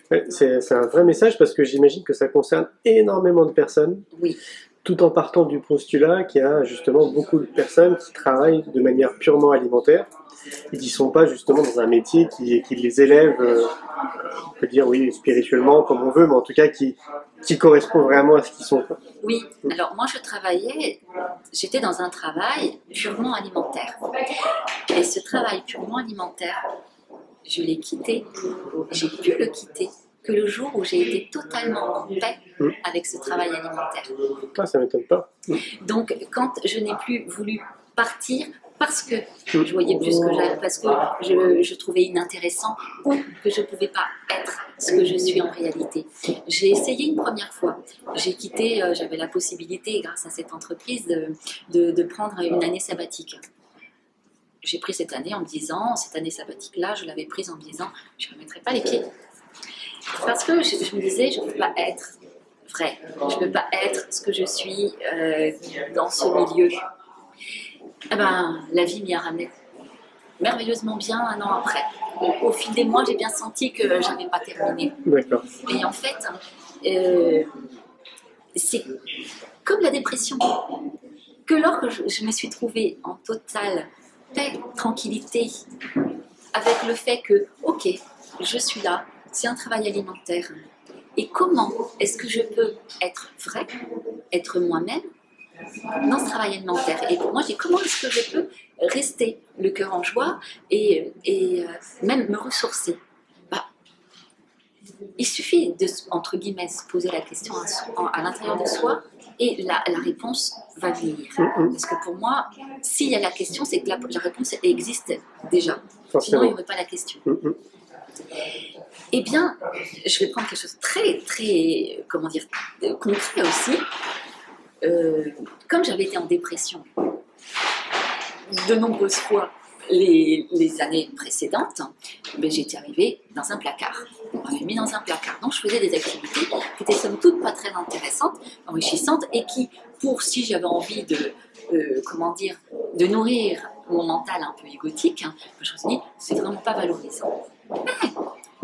Speaker 1: Ouais, c'est un vrai message parce que j'imagine que ça concerne énormément de personnes.
Speaker 2: Oui.
Speaker 1: Tout en partant du postulat qu'il y a justement beaucoup de personnes qui travaillent de manière purement alimentaire et qui ne sont pas justement dans un métier qui les élève, on peut dire oui, spirituellement comme on veut, mais en tout cas qui correspond vraiment à ce qu'ils sont.
Speaker 2: Oui, alors moi j'étais dans un travail purement alimentaire. Et ce travail purement alimentaire, je l'ai quitté, j'ai pu le quitter que le jour où j'ai été totalement en paix avec ce travail alimentaire.
Speaker 1: Ah, ça ne m'étonne pas.
Speaker 2: Donc, quand je n'ai plus voulu partir, parce que je voyais plus ce que j'avais, parce que je trouvais inintéressant ou que je ne pouvais pas être ce que je suis en réalité. J'ai essayé une première fois. J'ai quitté, j'avais la possibilité, grâce à cette entreprise, de prendre une année sabbatique. J'ai pris cette année en me disant, cette année sabbatique-là, je l'avais prise en me disant, je ne remettrai pas les pieds. Parce que je me disais, je ne peux pas être vrai, je ne peux pas être ce que je suis dans ce milieu. La vie m'y a ramené merveilleusement bien un an après. Au fil des mois, j'ai bien senti que je n'avais pas terminé.
Speaker 1: D'accord.
Speaker 2: Et en fait, c'est comme la dépression. Que lorsque je me suis trouvée en totale paix, tranquillité, avec le fait que, ok, je suis là, c'est un travail alimentaire. Et comment est-ce que je peux être vrai, être moi-même dans ce travail alimentaire? Et pour moi, j'ai comment est-ce que je peux rester le cœur en joie et même me ressourcer? Il suffit de, entre guillemets, se poser la question à l'intérieur de soi, et la réponse va venir. Parce que pour moi, s'il y a la question, c'est que la réponse existe déjà. Sinon, il n'y aurait pas la question. Eh bien, je vais prendre quelque chose de très, très, comment dire, concret aussi. Comme j'avais été en dépression de nombreuses fois les années précédentes, ben, j'étais arrivée dans un placard. On m'avait mis dans un placard. Donc je faisais des activités qui étaient somme toute pas très intéressantes, enrichissantes, et qui, si j'avais envie comment dire, de nourrir mon mental un peu égotique, je me suis dit, c'est vraiment pas valorisant. Mais,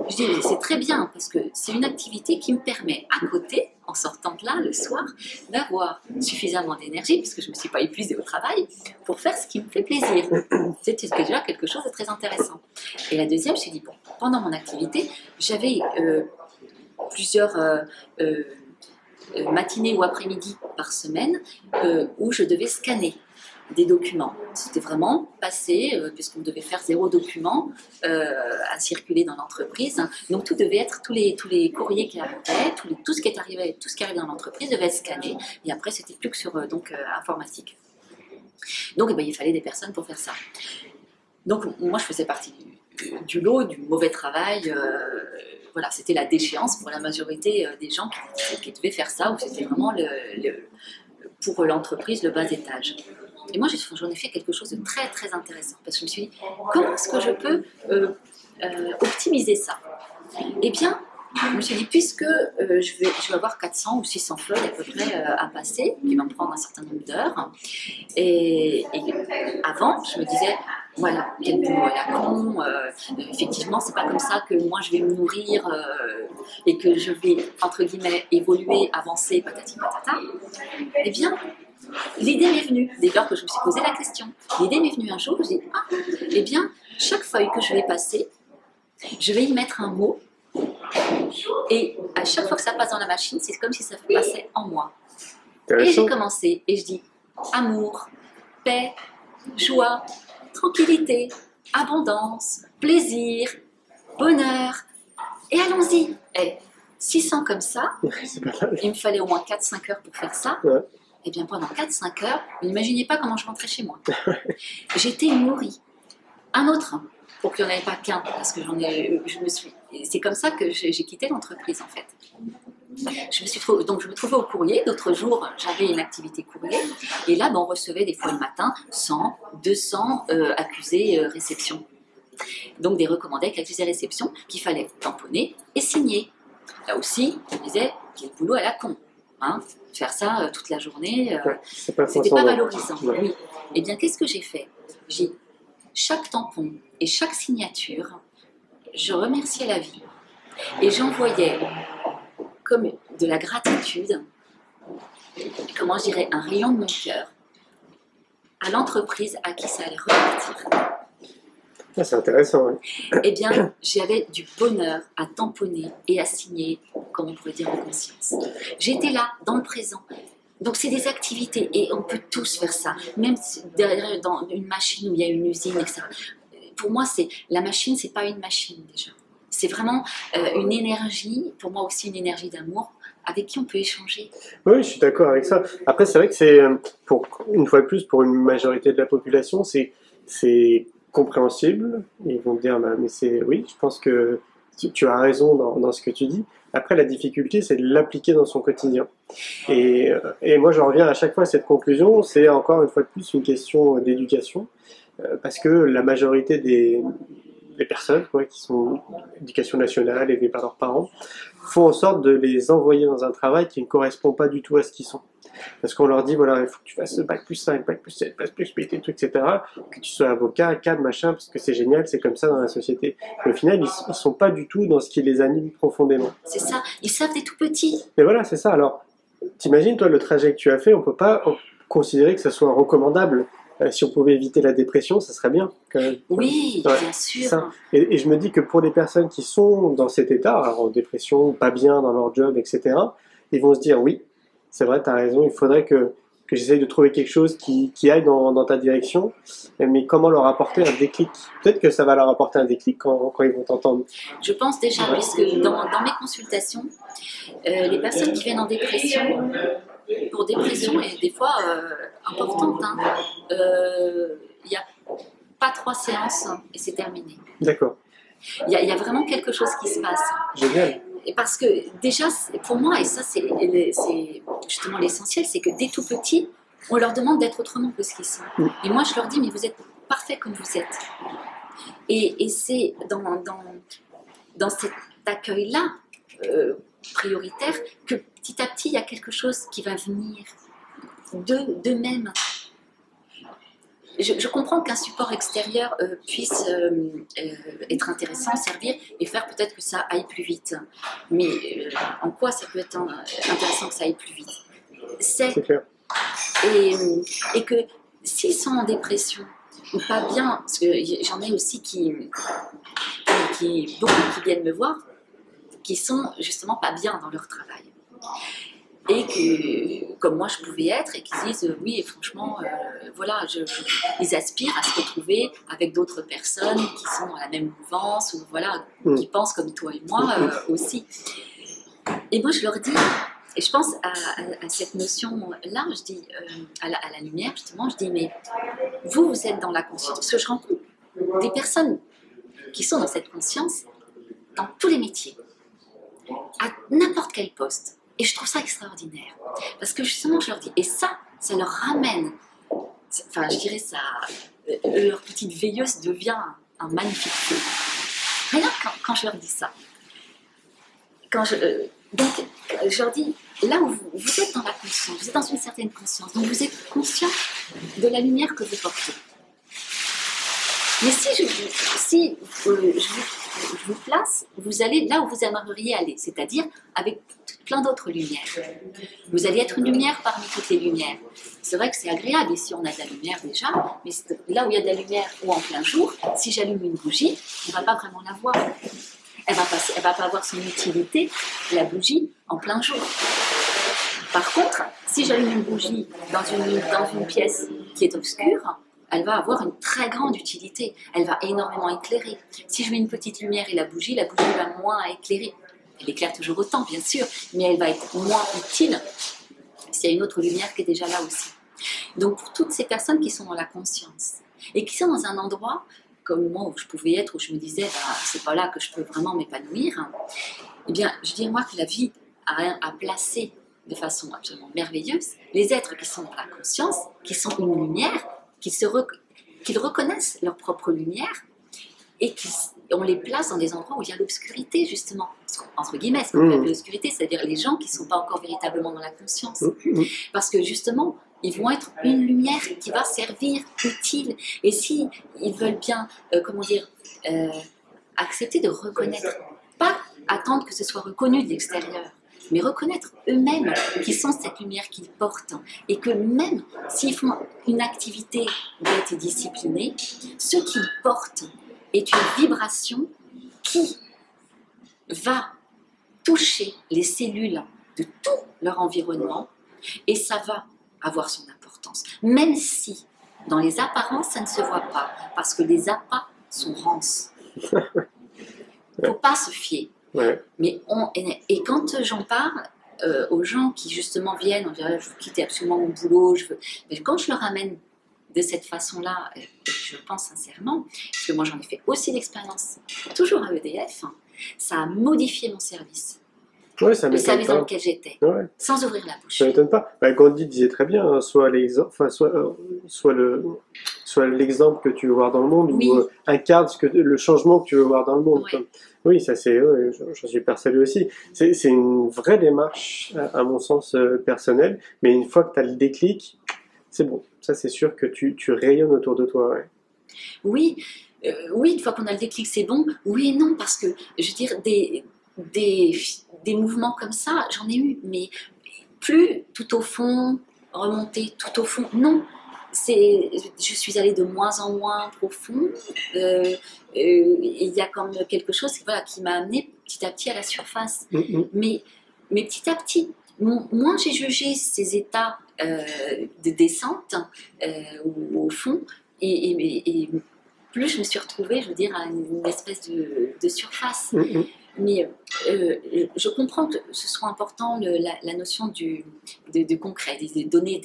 Speaker 2: je dis, c'est très bien, parce que c'est une activité qui me permet, à côté, en sortant de là le soir, d'avoir suffisamment d'énergie, puisque je ne me suis pas épuisée au travail, pour faire ce qui me fait plaisir. C'était déjà quelque chose de très intéressant. Et la deuxième, je me suis dit, bon, pendant mon activité, j'avais plusieurs matinées ou après-midi par semaine où je devais scanner des documents. C'était vraiment passé, puisqu'on devait faire 0 document à circuler dans l'entreprise. Donc tout devait être, tous les courriers qui arrivaient, tout ce qui arrivait dans l'entreprise devait être scanné. Et après, c'était plus que sur informatique. Donc il fallait des personnes pour faire ça. Donc moi, je faisais partie du lot, du mauvais travail. Voilà, c'était la déchéance pour la majorité des gens qui devaient faire ça, où c'était vraiment pour l'entreprise le bas étage. Et moi, j'en ai fait quelque chose de très très intéressant, parce que je me suis dit, comment est-ce que je peux optimiser ça? Eh bien, je me suis dit, puisque je vais avoir 400 ou 600 feuilles à peu près à passer, qui va me prendre un certain nombre d'heures, et avant, je me disais, voilà, quel boulot à la con, effectivement, c'est pas comme ça que moi je vais me nourrir et que je vais, entre guillemets, évoluer, avancer, patati patata. Eh bien, l'idée m'est venue, dès lors que je me suis posé la question. L'idée m'est venue un jour, je me dis, eh bien, chaque feuille que je vais passer, je vais y mettre un mot, et à chaque fois que ça passe dans la machine, c'est comme si ça passait en moi. Et j'ai commencé, et je dis, amour, paix, joie, tranquillité, abondance, plaisir, bonheur, et allons-y. Et 600 comme ça, il me fallait au moins 4-5 heures pour faire ça. Ouais. Et bien pendant 4-5 heures, vous n'imaginez pas comment je rentrais chez moi. J'étais nourrie. Un autre, pour qu'il n'y en ait pas qu'un, parce que c'est comme ça que j'ai quitté l'entreprise en fait. Donc je me trouvais au courrier, d'autres jours j'avais une activité courrier, et là on recevait des fois le matin 100, 200 accusés réception. Donc des recommandés avec accusés réception qu'il fallait tamponner et signer. Là aussi, on disait, quel boulot à la con. Hein, faire ça toute la journée, c'était pas valorisant. Oui. Eh bien, qu'est-ce que j'ai fait? Chaque tampon et chaque signature, je remerciais la vie. Et j'envoyais comme de la gratitude, comment je dirais, un rayon de mon cœur à l'entreprise à qui ça allait repartir.
Speaker 1: C'est intéressant, oui.
Speaker 2: Eh bien, j'avais du bonheur à tamponner et à signer, comme on pourrait dire en conscience. J'étais là, dans le présent. Donc, c'est des activités, et on peut tous faire ça. Même derrière, dans une machine où il y a une usine, etc. Pour moi, la machine, c'est pas une machine, déjà. C'est vraiment une énergie, pour moi aussi une énergie d'amour, avec qui on peut échanger.
Speaker 1: Oui, je suis d'accord avec ça. Après, c'est vrai que c'est, une fois de plus, pour une majorité de la population, c'est compréhensible. Ils vont dire, mais oui, je pense que tu as raison dans ce que tu dis. Après, la difficulté, c'est de l'appliquer dans son quotidien. Et moi, je reviens à chaque fois à cette conclusion. C'est encore une fois de plus une question d'éducation, parce que la majorité des personnes qui sont d'éducation nationale, aidées par leurs parents, font en sorte de les envoyer dans un travail qui ne correspond pas du tout à ce qu'ils sont. Parce qu'on leur dit, voilà, il faut que tu fasses bac plus 5, bac plus 7, bac plus 8, etc., que tu sois avocat, cadre, machin, parce que c'est génial, c'est comme ça dans la société. Mais au final, ils ne sont pas du tout dans ce qui les anime profondément.
Speaker 2: C'est ça, ils savent des tout petits.
Speaker 1: Et voilà, c'est ça. Alors, t'imagines, toi, le trajet que tu as fait, on ne peut pas considérer que ça soit recommandable. Si on pouvait éviter la dépression, ça serait bien. Quand même.
Speaker 2: Oui, ouais, bien sûr.
Speaker 1: Ça. Et je me dis que pour les personnes qui sont dans cet état, alors en dépression, pas bien dans leur job, etc., ils vont se dire, oui, c'est vrai, tu as raison, il faudrait que j'essaye de trouver quelque chose qui aille dans ta direction, mais comment leur apporter un déclic? Peut-être que ça va leur apporter un déclic quand ils vont t'entendre.
Speaker 2: Je pense déjà, puisque dans mes consultations, les personnes qui viennent en dépression, pour dépression et des fois importante. Hein. Il n'y a pas 3 séances et c'est terminé.
Speaker 1: D'accord.
Speaker 2: Il y a vraiment quelque chose qui se passe.
Speaker 1: Génial.
Speaker 2: Et parce que déjà, pour moi, et ça c'est justement l'essentiel, c'est que dès tout petit, on leur demande d'être autrement que ce qu'ils sont. Et moi, je leur dis, mais vous êtes parfait comme vous êtes. Et c'est dans cet accueil-là prioritaire que petit à petit, il y a quelque chose qui va venir d'eux-mêmes. Je comprends qu'un support extérieur puisse être intéressant, servir et faire peut-être que ça aille plus vite. Mais en quoi ça peut être intéressant que ça aille plus vite? C'est
Speaker 1: clair.
Speaker 2: Et que s'ils sont en dépression ou pas bien, parce que j'en ai aussi beaucoup qui viennent me voir, qui sont justement pas bien dans leur travail. Et que, comme moi je pouvais être, et qui disent oui, franchement, voilà, ils aspirent à se retrouver avec d'autres personnes qui sont dans la même mouvance, ou voilà, qui pensent comme toi et moi aussi. Et moi je leur dis, et je pense à cette notion-là, je dis, à la lumière justement, je dis, mais vous êtes dans la conscience, parce que je rencontre des personnes qui sont dans cette conscience, dans tous les métiers, à n'importe quel poste. Et je trouve ça extraordinaire. Parce que justement, je leur dis, et ça leur ramène, enfin, je dirais ça, leur petite veilleuse devient un magnifique feu. Rien quand je leur dis ça. Donc, je leur dis, là où vous êtes dans la conscience, vous êtes dans une certaine conscience, donc vous êtes conscient de la lumière que vous portez. Mais si je vous place, vous allez là où vous aimeriez aller, c'est-à-dire avec plein d'autres lumières. Vous allez être une lumière parmi toutes les lumières. C'est vrai que c'est agréable, ici on a de la lumière déjà, mais là où il y a de la lumière ou en plein jour, si j'allume une bougie, on ne va pas vraiment la voir. Elle va pas avoir son utilité, la bougie, en plein jour. Par contre, si j'allume une bougie dans une pièce qui est obscure, elle va avoir une très grande utilité. Elle va énormément éclairer. Si je mets une petite lumière et la bougie va moins éclairer. Elle éclaire toujours autant, bien sûr, mais elle va être moins utile s'il y a une autre lumière qui est déjà là aussi. Donc, pour toutes ces personnes qui sont dans la conscience et qui sont dans un endroit comme moi où je pouvais être, où je me disais, bah, c'est pas là que je peux vraiment m'épanouir, eh bien, je dis moi que la vie a placé de façon absolument merveilleuse les êtres qui sont dans la conscience, qui sont une lumière, qu'ils reconnaissent leur propre lumière et qu'on les place dans des endroits où il y a l'obscurité, justement. Entre guillemets, ce qu'on appelle l'obscurité, c'est-à-dire les gens qui ne sont pas encore véritablement dans la conscience. Parce que justement, ils vont être une lumière qui va servir utile. Et si ils veulent bien, accepter de reconnaître, pas attendre que ce soit reconnu de l'extérieur, mais reconnaître eux-mêmes qui sont cette lumière qu'ils portent et que même s'ils font une activité d'être disciplinée, ce qu'ils portent est une vibration qui va toucher les cellules de tout leur environnement et ça va avoir son importance. Même si dans les apparences ça ne se voit pas parce que les appas sont rances. Il ne faut pas se fier.
Speaker 1: Ouais.
Speaker 2: Mais et quand j'en parle aux gens qui justement viennent, on dirait je veux quitter absolument mon boulot, mais quand je leur ramène de cette façon-là, je pense sincèrement, parce que moi j'en ai fait aussi l'expérience, toujours à EDF, ça a modifié mon service.
Speaker 1: Ouais, ça
Speaker 2: le service
Speaker 1: pas.
Speaker 2: dans lequel j'étais, sans ouvrir la bouche.
Speaker 1: Ça m'étonne pas. Bah, Gandhi disait très bien, hein, soit l'exemple que tu veux voir dans le monde, ou incarne le changement que tu veux voir dans le monde.
Speaker 2: Ouais.
Speaker 1: Oui, ça c'est, j'en suis persuadé aussi. C'est une vraie démarche, à mon sens personnel, mais une fois que tu as le déclic, c'est bon. Ça c'est sûr que tu rayonnes autour de toi. Ouais.
Speaker 2: Oui, une fois qu'on a le déclic, c'est bon. Oui et non, parce que, je veux dire, des mouvements comme ça, j'en ai eu, mais plus tout au fond, remonter tout au fond, non. Je suis allée de moins en moins profond. Il y a comme quelque chose qui m'a amené petit à petit à la surface. Mais petit à petit, moins j'ai jugé ces états de descente au fond, et plus je me suis retrouvée, je veux dire, à une espèce de surface. Mais je comprends que ce soit important la notion de concret, de donner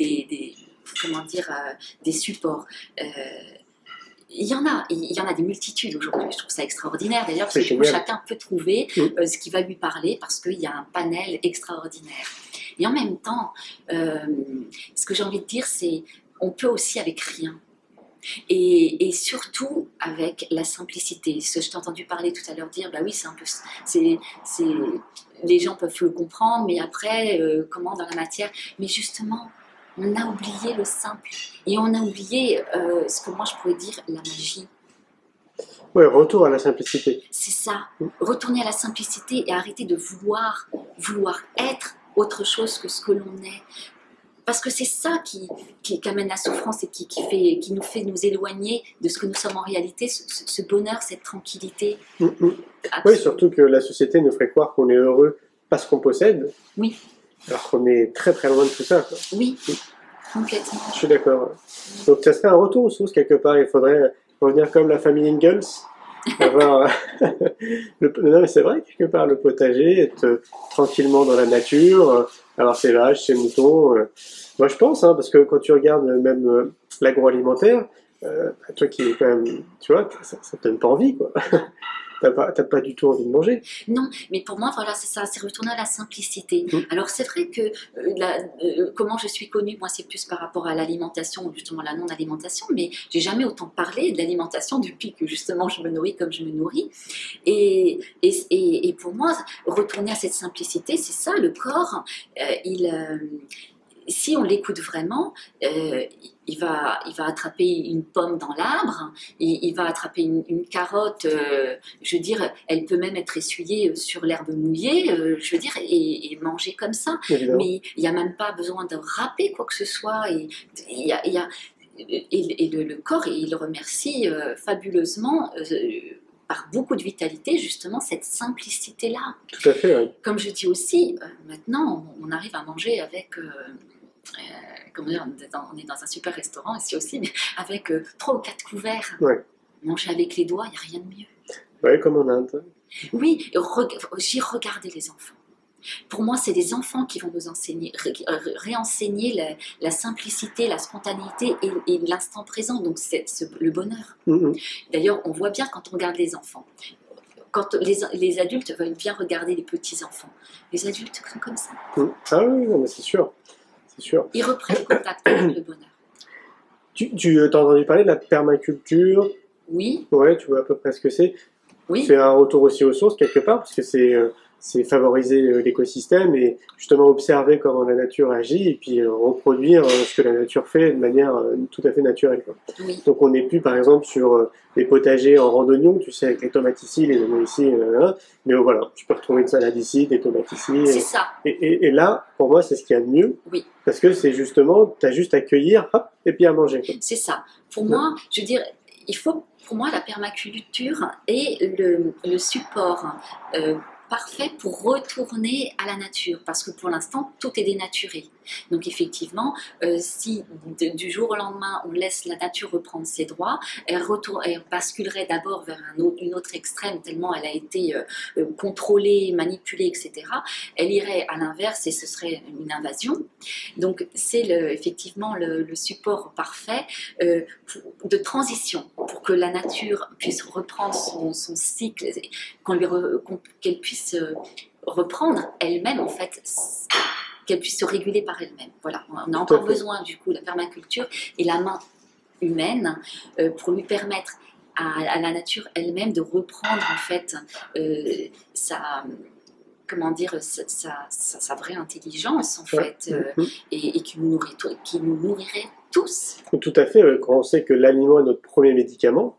Speaker 2: comment dire, des supports. Il y en a des multitudes aujourd'hui, je trouve ça extraordinaire d'ailleurs, parce que du coup, chacun peut trouver ce qui va lui parler parce qu'il y a un panel extraordinaire. Et en même temps, ce que j'ai envie de dire, c'est on peut aussi avec rien. Et surtout avec la simplicité. Ce que je t'ai entendu parler tout à l'heure dire, bah oui, c'est un peu, les gens peuvent le comprendre, mais après, comment dans la matière. Mais justement, on a oublié le simple et on a oublié ce que moi je pourrais dire la magie.
Speaker 1: Ouais, retour à la simplicité.
Speaker 2: C'est ça, retourner à la simplicité et arrêter de vouloir être autre chose que ce que l'on est. Parce que c'est ça qui amène la souffrance et qui nous fait nous éloigner de ce que nous sommes en réalité, ce bonheur, cette tranquillité.
Speaker 1: Oui, surtout que la société nous ferait croire qu'on est heureux parce qu'on possède.
Speaker 2: Oui.
Speaker 1: Alors qu'on est très très loin de tout ça. Quoi.
Speaker 2: Oui, complètement.
Speaker 1: Je suis d'accord. Donc ça serait un retour aux sources quelque part. Il faudrait revenir comme la famille Ingalls. Avoir non mais c'est vrai quelque part le potager, être tranquillement dans la nature, avoir ses vaches, ses moutons. Moi je pense, parce que quand tu regardes même l'agroalimentaire, toi qui es quand même, tu vois, ça te donne pas envie quoi. T'as pas du tout envie de manger.
Speaker 2: Non, mais pour moi, voilà, c'est ça, c'est retourner à la simplicité. Alors, c'est vrai que comment je suis connue, moi, c'est plus par rapport à l'alimentation, justement la non-alimentation, mais j'ai jamais autant parlé de l'alimentation depuis que, justement, je me nourris comme je me nourris. Et pour moi, retourner à cette simplicité, c'est ça, le corps, si on l'écoute vraiment, il va attraper une pomme dans l'arbre, il va attraper une carotte, je veux dire, elle peut même être essuyée sur l'herbe mouillée, je veux dire, et manger comme ça.
Speaker 1: Évidemment.
Speaker 2: Mais il n'y a même pas besoin de râper quoi que ce soit. Et le corps, il remercie fabuleusement par beaucoup de vitalité, justement, cette simplicité-là.
Speaker 1: Tout à fait, oui.
Speaker 2: Comme je dis aussi, maintenant, on arrive à manger avec... comment dire, on est dans un super restaurant ici aussi, mais avec 3 ou 4 couverts.
Speaker 1: Ouais.
Speaker 2: Manger avec les doigts, il n'y a rien de mieux.
Speaker 1: Ouais, comme en Inde.
Speaker 2: Oui, j'ai regardé les enfants. Pour moi, c'est les enfants qui vont nous enseigner, réenseigner la simplicité, la spontanéité et l'instant présent, donc c'est le bonheur. D'ailleurs, on voit bien quand on regarde les enfants. Quand les adultes veulent bien regarder les petits-enfants, les adultes sont comme ça.
Speaker 1: Ah oui, non, mais c'est sûr. C'est sûr.
Speaker 2: Ils reprennent contact avec le bonheur.
Speaker 1: Tu as entendu parler de la permaculture?
Speaker 2: Oui.
Speaker 1: Ouais, tu vois à peu près ce que c'est.
Speaker 2: Oui.
Speaker 1: C'est un retour aussi aux sources quelque part, parce que c'est favoriser l'écosystème et justement observer comment la nature agit et puis reproduire ce que la nature fait de manière tout à fait naturelle. Quoi.
Speaker 2: Oui.
Speaker 1: Donc on n'est plus par exemple sur les potagers en randonnion, tu sais, avec les tomates ici, les oignons ici, mais voilà, tu peux retrouver une salade ici, des tomates ici.
Speaker 2: C'est ça.
Speaker 1: Et là, pour moi, c'est ce qu'il y a de mieux.
Speaker 2: Oui.
Speaker 1: Parce que c'est justement, tu as juste à cueillir, hop, et puis à manger. Quoi.
Speaker 2: C'est ça. Pour moi, je veux dire, il faut, pour moi, la permaculture est le support parfait pour retourner à la nature, parce que pour l'instant, tout est dénaturé. Donc effectivement, si du jour au lendemain, on laisse la nature reprendre ses droits, elle basculerait d'abord vers une autre extrême, tellement elle a été contrôlée, manipulée, etc. Elle irait à l'inverse et ce serait une invasion. Donc c'est effectivement le support parfait de transition pour que la nature puisse reprendre son cycle, qu'elle puisse reprendre elle-même en fait, qu'elle puisse se réguler par elle-même. Voilà, on a encore besoin du coup de la permaculture et la main humaine pour lui permettre à la nature elle-même de reprendre en fait sa vraie intelligence en fait et qui nous nourrirait tous.
Speaker 1: Tout à fait, quand on sait que l'aliment est notre premier médicament,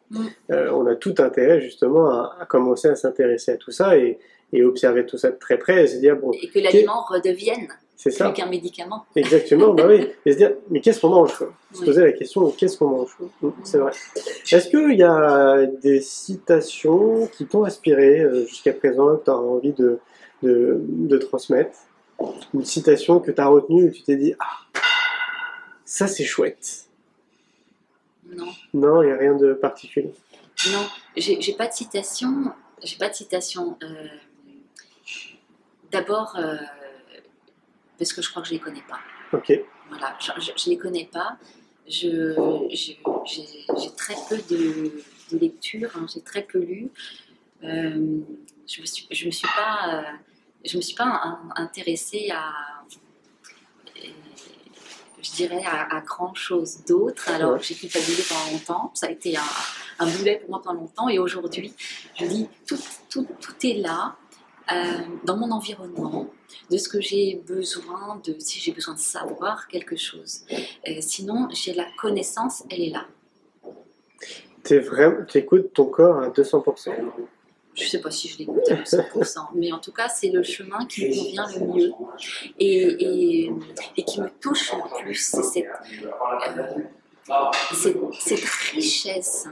Speaker 1: on a tout intérêt justement à commencer à s'intéresser à tout ça et observer tout ça de très près et se dire bon...
Speaker 2: Et que l'aliment redevienne
Speaker 1: plus
Speaker 2: qu'un médicament.
Speaker 1: Exactement, bah oui. Et se dire, mais qu'est-ce qu'on mange quoi? Se poser la question, qu'est-ce qu'on mange? C'est vrai. Est-ce qu'il y a des citations qui t'ont inspiré jusqu'à présent, que tu as envie de transmettre? Une citation que tu as retenue et tu t'es dit, ah, ça c'est chouette.
Speaker 2: Non.
Speaker 1: Non, il n'y a rien de particulier.
Speaker 2: Non, j'ai pas de citation. J'ai pas de citation D'abord, parce que je crois que je ne les connais pas.
Speaker 1: Ok.
Speaker 2: Voilà, je ne les connais pas. J'ai très peu de lecture, hein, j'ai très peu lu. Je me suis pas intéressée à, je dirais, à grand chose d'autre. Alors, j'ai culpabilisé pendant longtemps. Ça a été un boulet pour moi pendant longtemps. Et aujourd'hui, je dis, tout est là, dans mon environnement, de ce que j'ai besoin, si j'ai besoin de savoir quelque chose. Sinon, j'ai la connaissance, elle est là.
Speaker 1: Tu écoutes ton corps à 200%.
Speaker 2: Je ne sais pas si je l'écoute à 100%, mais en tout cas, c'est le chemin qui me convient le mieux et qui me touche le plus. C'est cette richesse.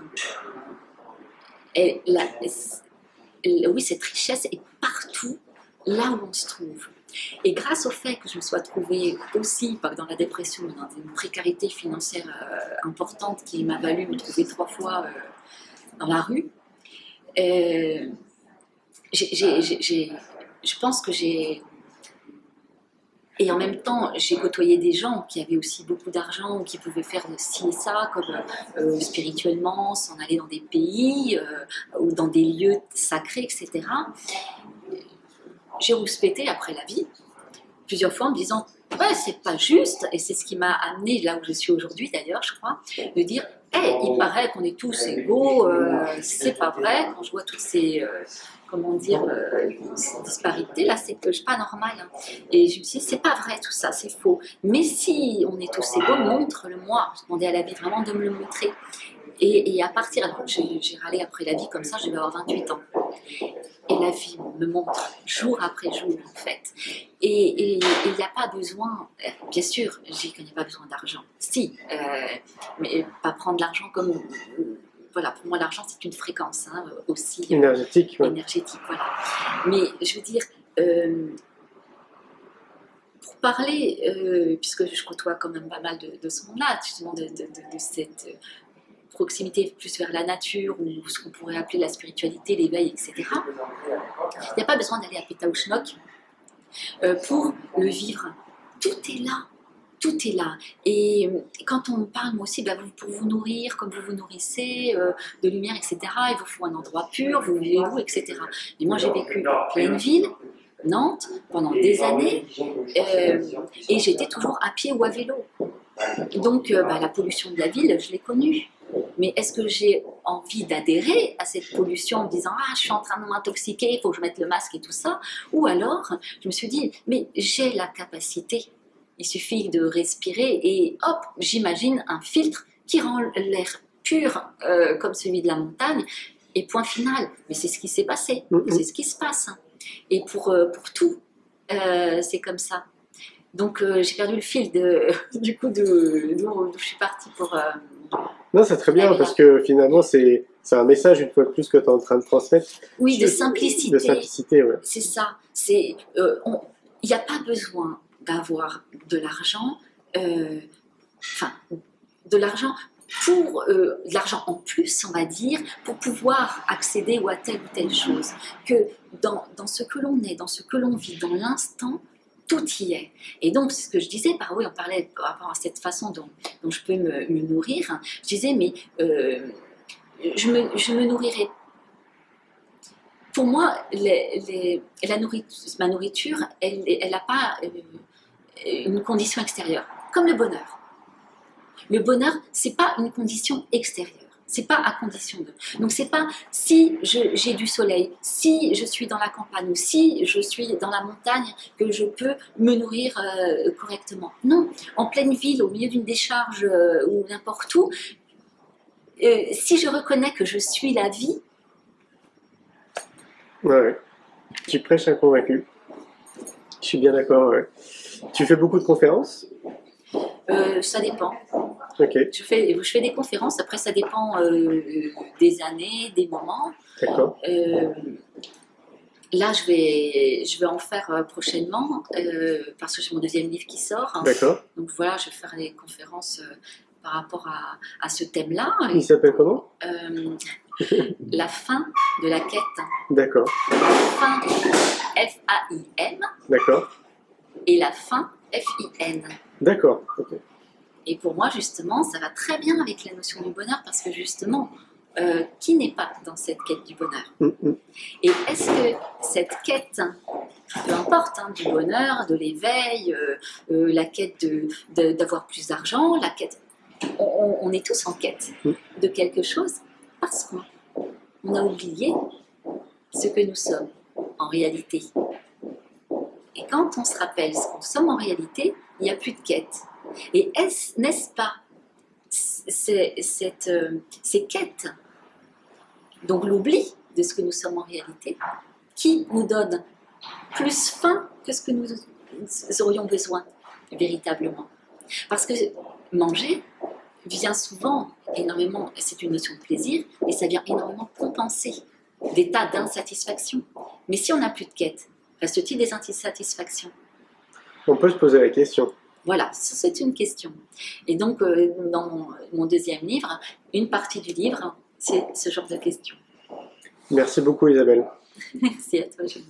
Speaker 2: Oui, cette richesse est partout, là où on se trouve. Et grâce au fait que je me sois trouvée aussi, pas que dans la dépression, mais dans une précarité financière importante qui m'a valu me trouver 3 fois dans la rue, je pense que j'ai... Et en même temps, j'ai côtoyé des gens qui avaient aussi beaucoup d'argent ou qui pouvaient faire ci et ça, comme spirituellement, s'en aller dans des pays ou dans des lieux sacrés, etc. J'ai rouspété après la vie, plusieurs fois en me disant « Ouais, c'est pas juste », et c'est ce qui m'a amené là où je suis aujourd'hui d'ailleurs, je crois, de dire « Hey, il paraît qu'on est tous égaux, c'est pas vrai », quand je vois toutes ces... comment dire, cette disparité, là, c'est pas normal. Hein. Et je me suis dit, c'est pas vrai tout ça, c'est faux. Mais si on est tous égaux, montre-le-moi. Je demandais à la vie vraiment de me le montrer. Et à partir, alors j'ai râlé après la vie comme ça, je devais avoir 28 ans. Et la vie me montre jour après jour, en fait. Et il n'y a pas besoin, bien sûr, je dis qu'il n'y a pas besoin d'argent. Si, mais pas prendre l'argent comme... Voilà, pour moi, l'argent, c'est une fréquence hein, aussi
Speaker 1: énergétique. Ouais.
Speaker 2: Énergétique, voilà. Mais je veux dire, pour parler, puisque je côtoie quand même pas mal de ce monde-là, justement de cette proximité plus vers la nature ou ce qu'on pourrait appeler la spiritualité, l'éveil, etc. Il n'y a pas besoin d'aller à Pétaouchnok pour le vivre. Tout est là. Tout est là. Et quand on parle, moi aussi, pour vous nourrir, comme vous vous nourrissez, de lumière, etc., il vous faut un endroit pur, vous vivez où, etc. Et moi, j'ai vécu en pleine ville, Nantes, pendant des années, et j'étais toujours à pied ou à vélo. Donc, la pollution de la ville, je l'ai connue. Mais est-ce que j'ai envie d'adhérer à cette pollution en me disant « Ah, je suis en train de m'intoxiquer, il faut que je mette le masque et tout ça ?» Ou alors, je me suis dit « Mais j'ai la capacité. Il suffit de respirer et hop, j'imagine un filtre qui rend l'air pur comme celui de la montagne et point final. » Mais c'est ce qui s'est passé, c'est ce qui se passe. Et pour tout, c'est comme ça. Donc j'ai perdu le fil du coup d'où je suis partie pour...
Speaker 1: Non, c'est très bien parce que finalement c'est un message une fois de plus que tu es en train de transmettre.
Speaker 2: Oui, de simplicité.
Speaker 1: De simplicité, ouais.
Speaker 2: C'est ça. Il n'y a pas besoin d'avoir de l'argent, de l'argent pour de l'argent en plus, on va dire, pour pouvoir accéder à telle ou telle chose. Que dans ce que l'on est, dans ce que l'on vit, dans l'instant, tout y est. Et donc, c'est ce que je disais, oui, on parlait par rapport à cette façon dont je peux me nourrir. Je disais, mais je me nourrirai. Pour moi, ma nourriture, elle n'a pas une condition extérieure, comme le bonheur. Le bonheur, c'est pas une condition extérieure. C'est pas à condition de. Donc c'est pas si j'ai du soleil, si je suis dans la campagne ou si je suis dans la montagne que je peux me nourrir correctement. Non, en pleine ville, au milieu d'une décharge ou n'importe où, si je reconnais que je suis la vie.
Speaker 1: Ouais. Tu prêches un convaincu. Je suis bien d'accord. Ouais. Tu fais beaucoup de conférences ?
Speaker 2: Ça dépend.
Speaker 1: Okay.
Speaker 2: Je fais des conférences, après ça dépend des années, des moments.
Speaker 1: D'accord.
Speaker 2: Là, je vais en faire prochainement parce que j'ai mon deuxième livre qui sort.
Speaker 1: D'accord.
Speaker 2: Donc voilà, je vais faire des conférences par rapport à ce thème-là.
Speaker 1: Il s'appelle comment?
Speaker 2: La fin de la quête.
Speaker 1: D'accord.
Speaker 2: Fin, F-A-I-M,
Speaker 1: D'accord.
Speaker 2: et la fin, F-I-N.
Speaker 1: D'accord. Ok.
Speaker 2: Et pour moi, justement, ça va très bien avec la notion du bonheur, parce que justement, qui n'est pas dans cette quête du bonheur? Et est-ce que cette quête, peu importe, hein, du bonheur, de l'éveil, la quête d'avoir plus d'argent, la quête, on est tous en quête de quelque chose, parce qu'on a oublié ce que nous sommes en réalité. Et quand on se rappelle ce qu'on sommes en réalité, il n'y a plus de quête. Et n'est-ce pas ces quêtes, donc l'oubli de ce que nous sommes en réalité, qui nous donne plus faim que ce que nous aurions besoin véritablement? Parce que manger vient souvent énormément, c'est une notion de plaisir, et ça vient énormément compenser des tas d'insatisfactions. Mais si on n'a plus de quête, reste-t-il des insatisfactions?
Speaker 1: On peut se poser la question.
Speaker 2: Voilà, c'est une question. Et donc, dans mon deuxième livre, une partie du livre, c'est ce genre de questions.
Speaker 1: Merci beaucoup Isabelle.
Speaker 2: Merci à toi, Julien.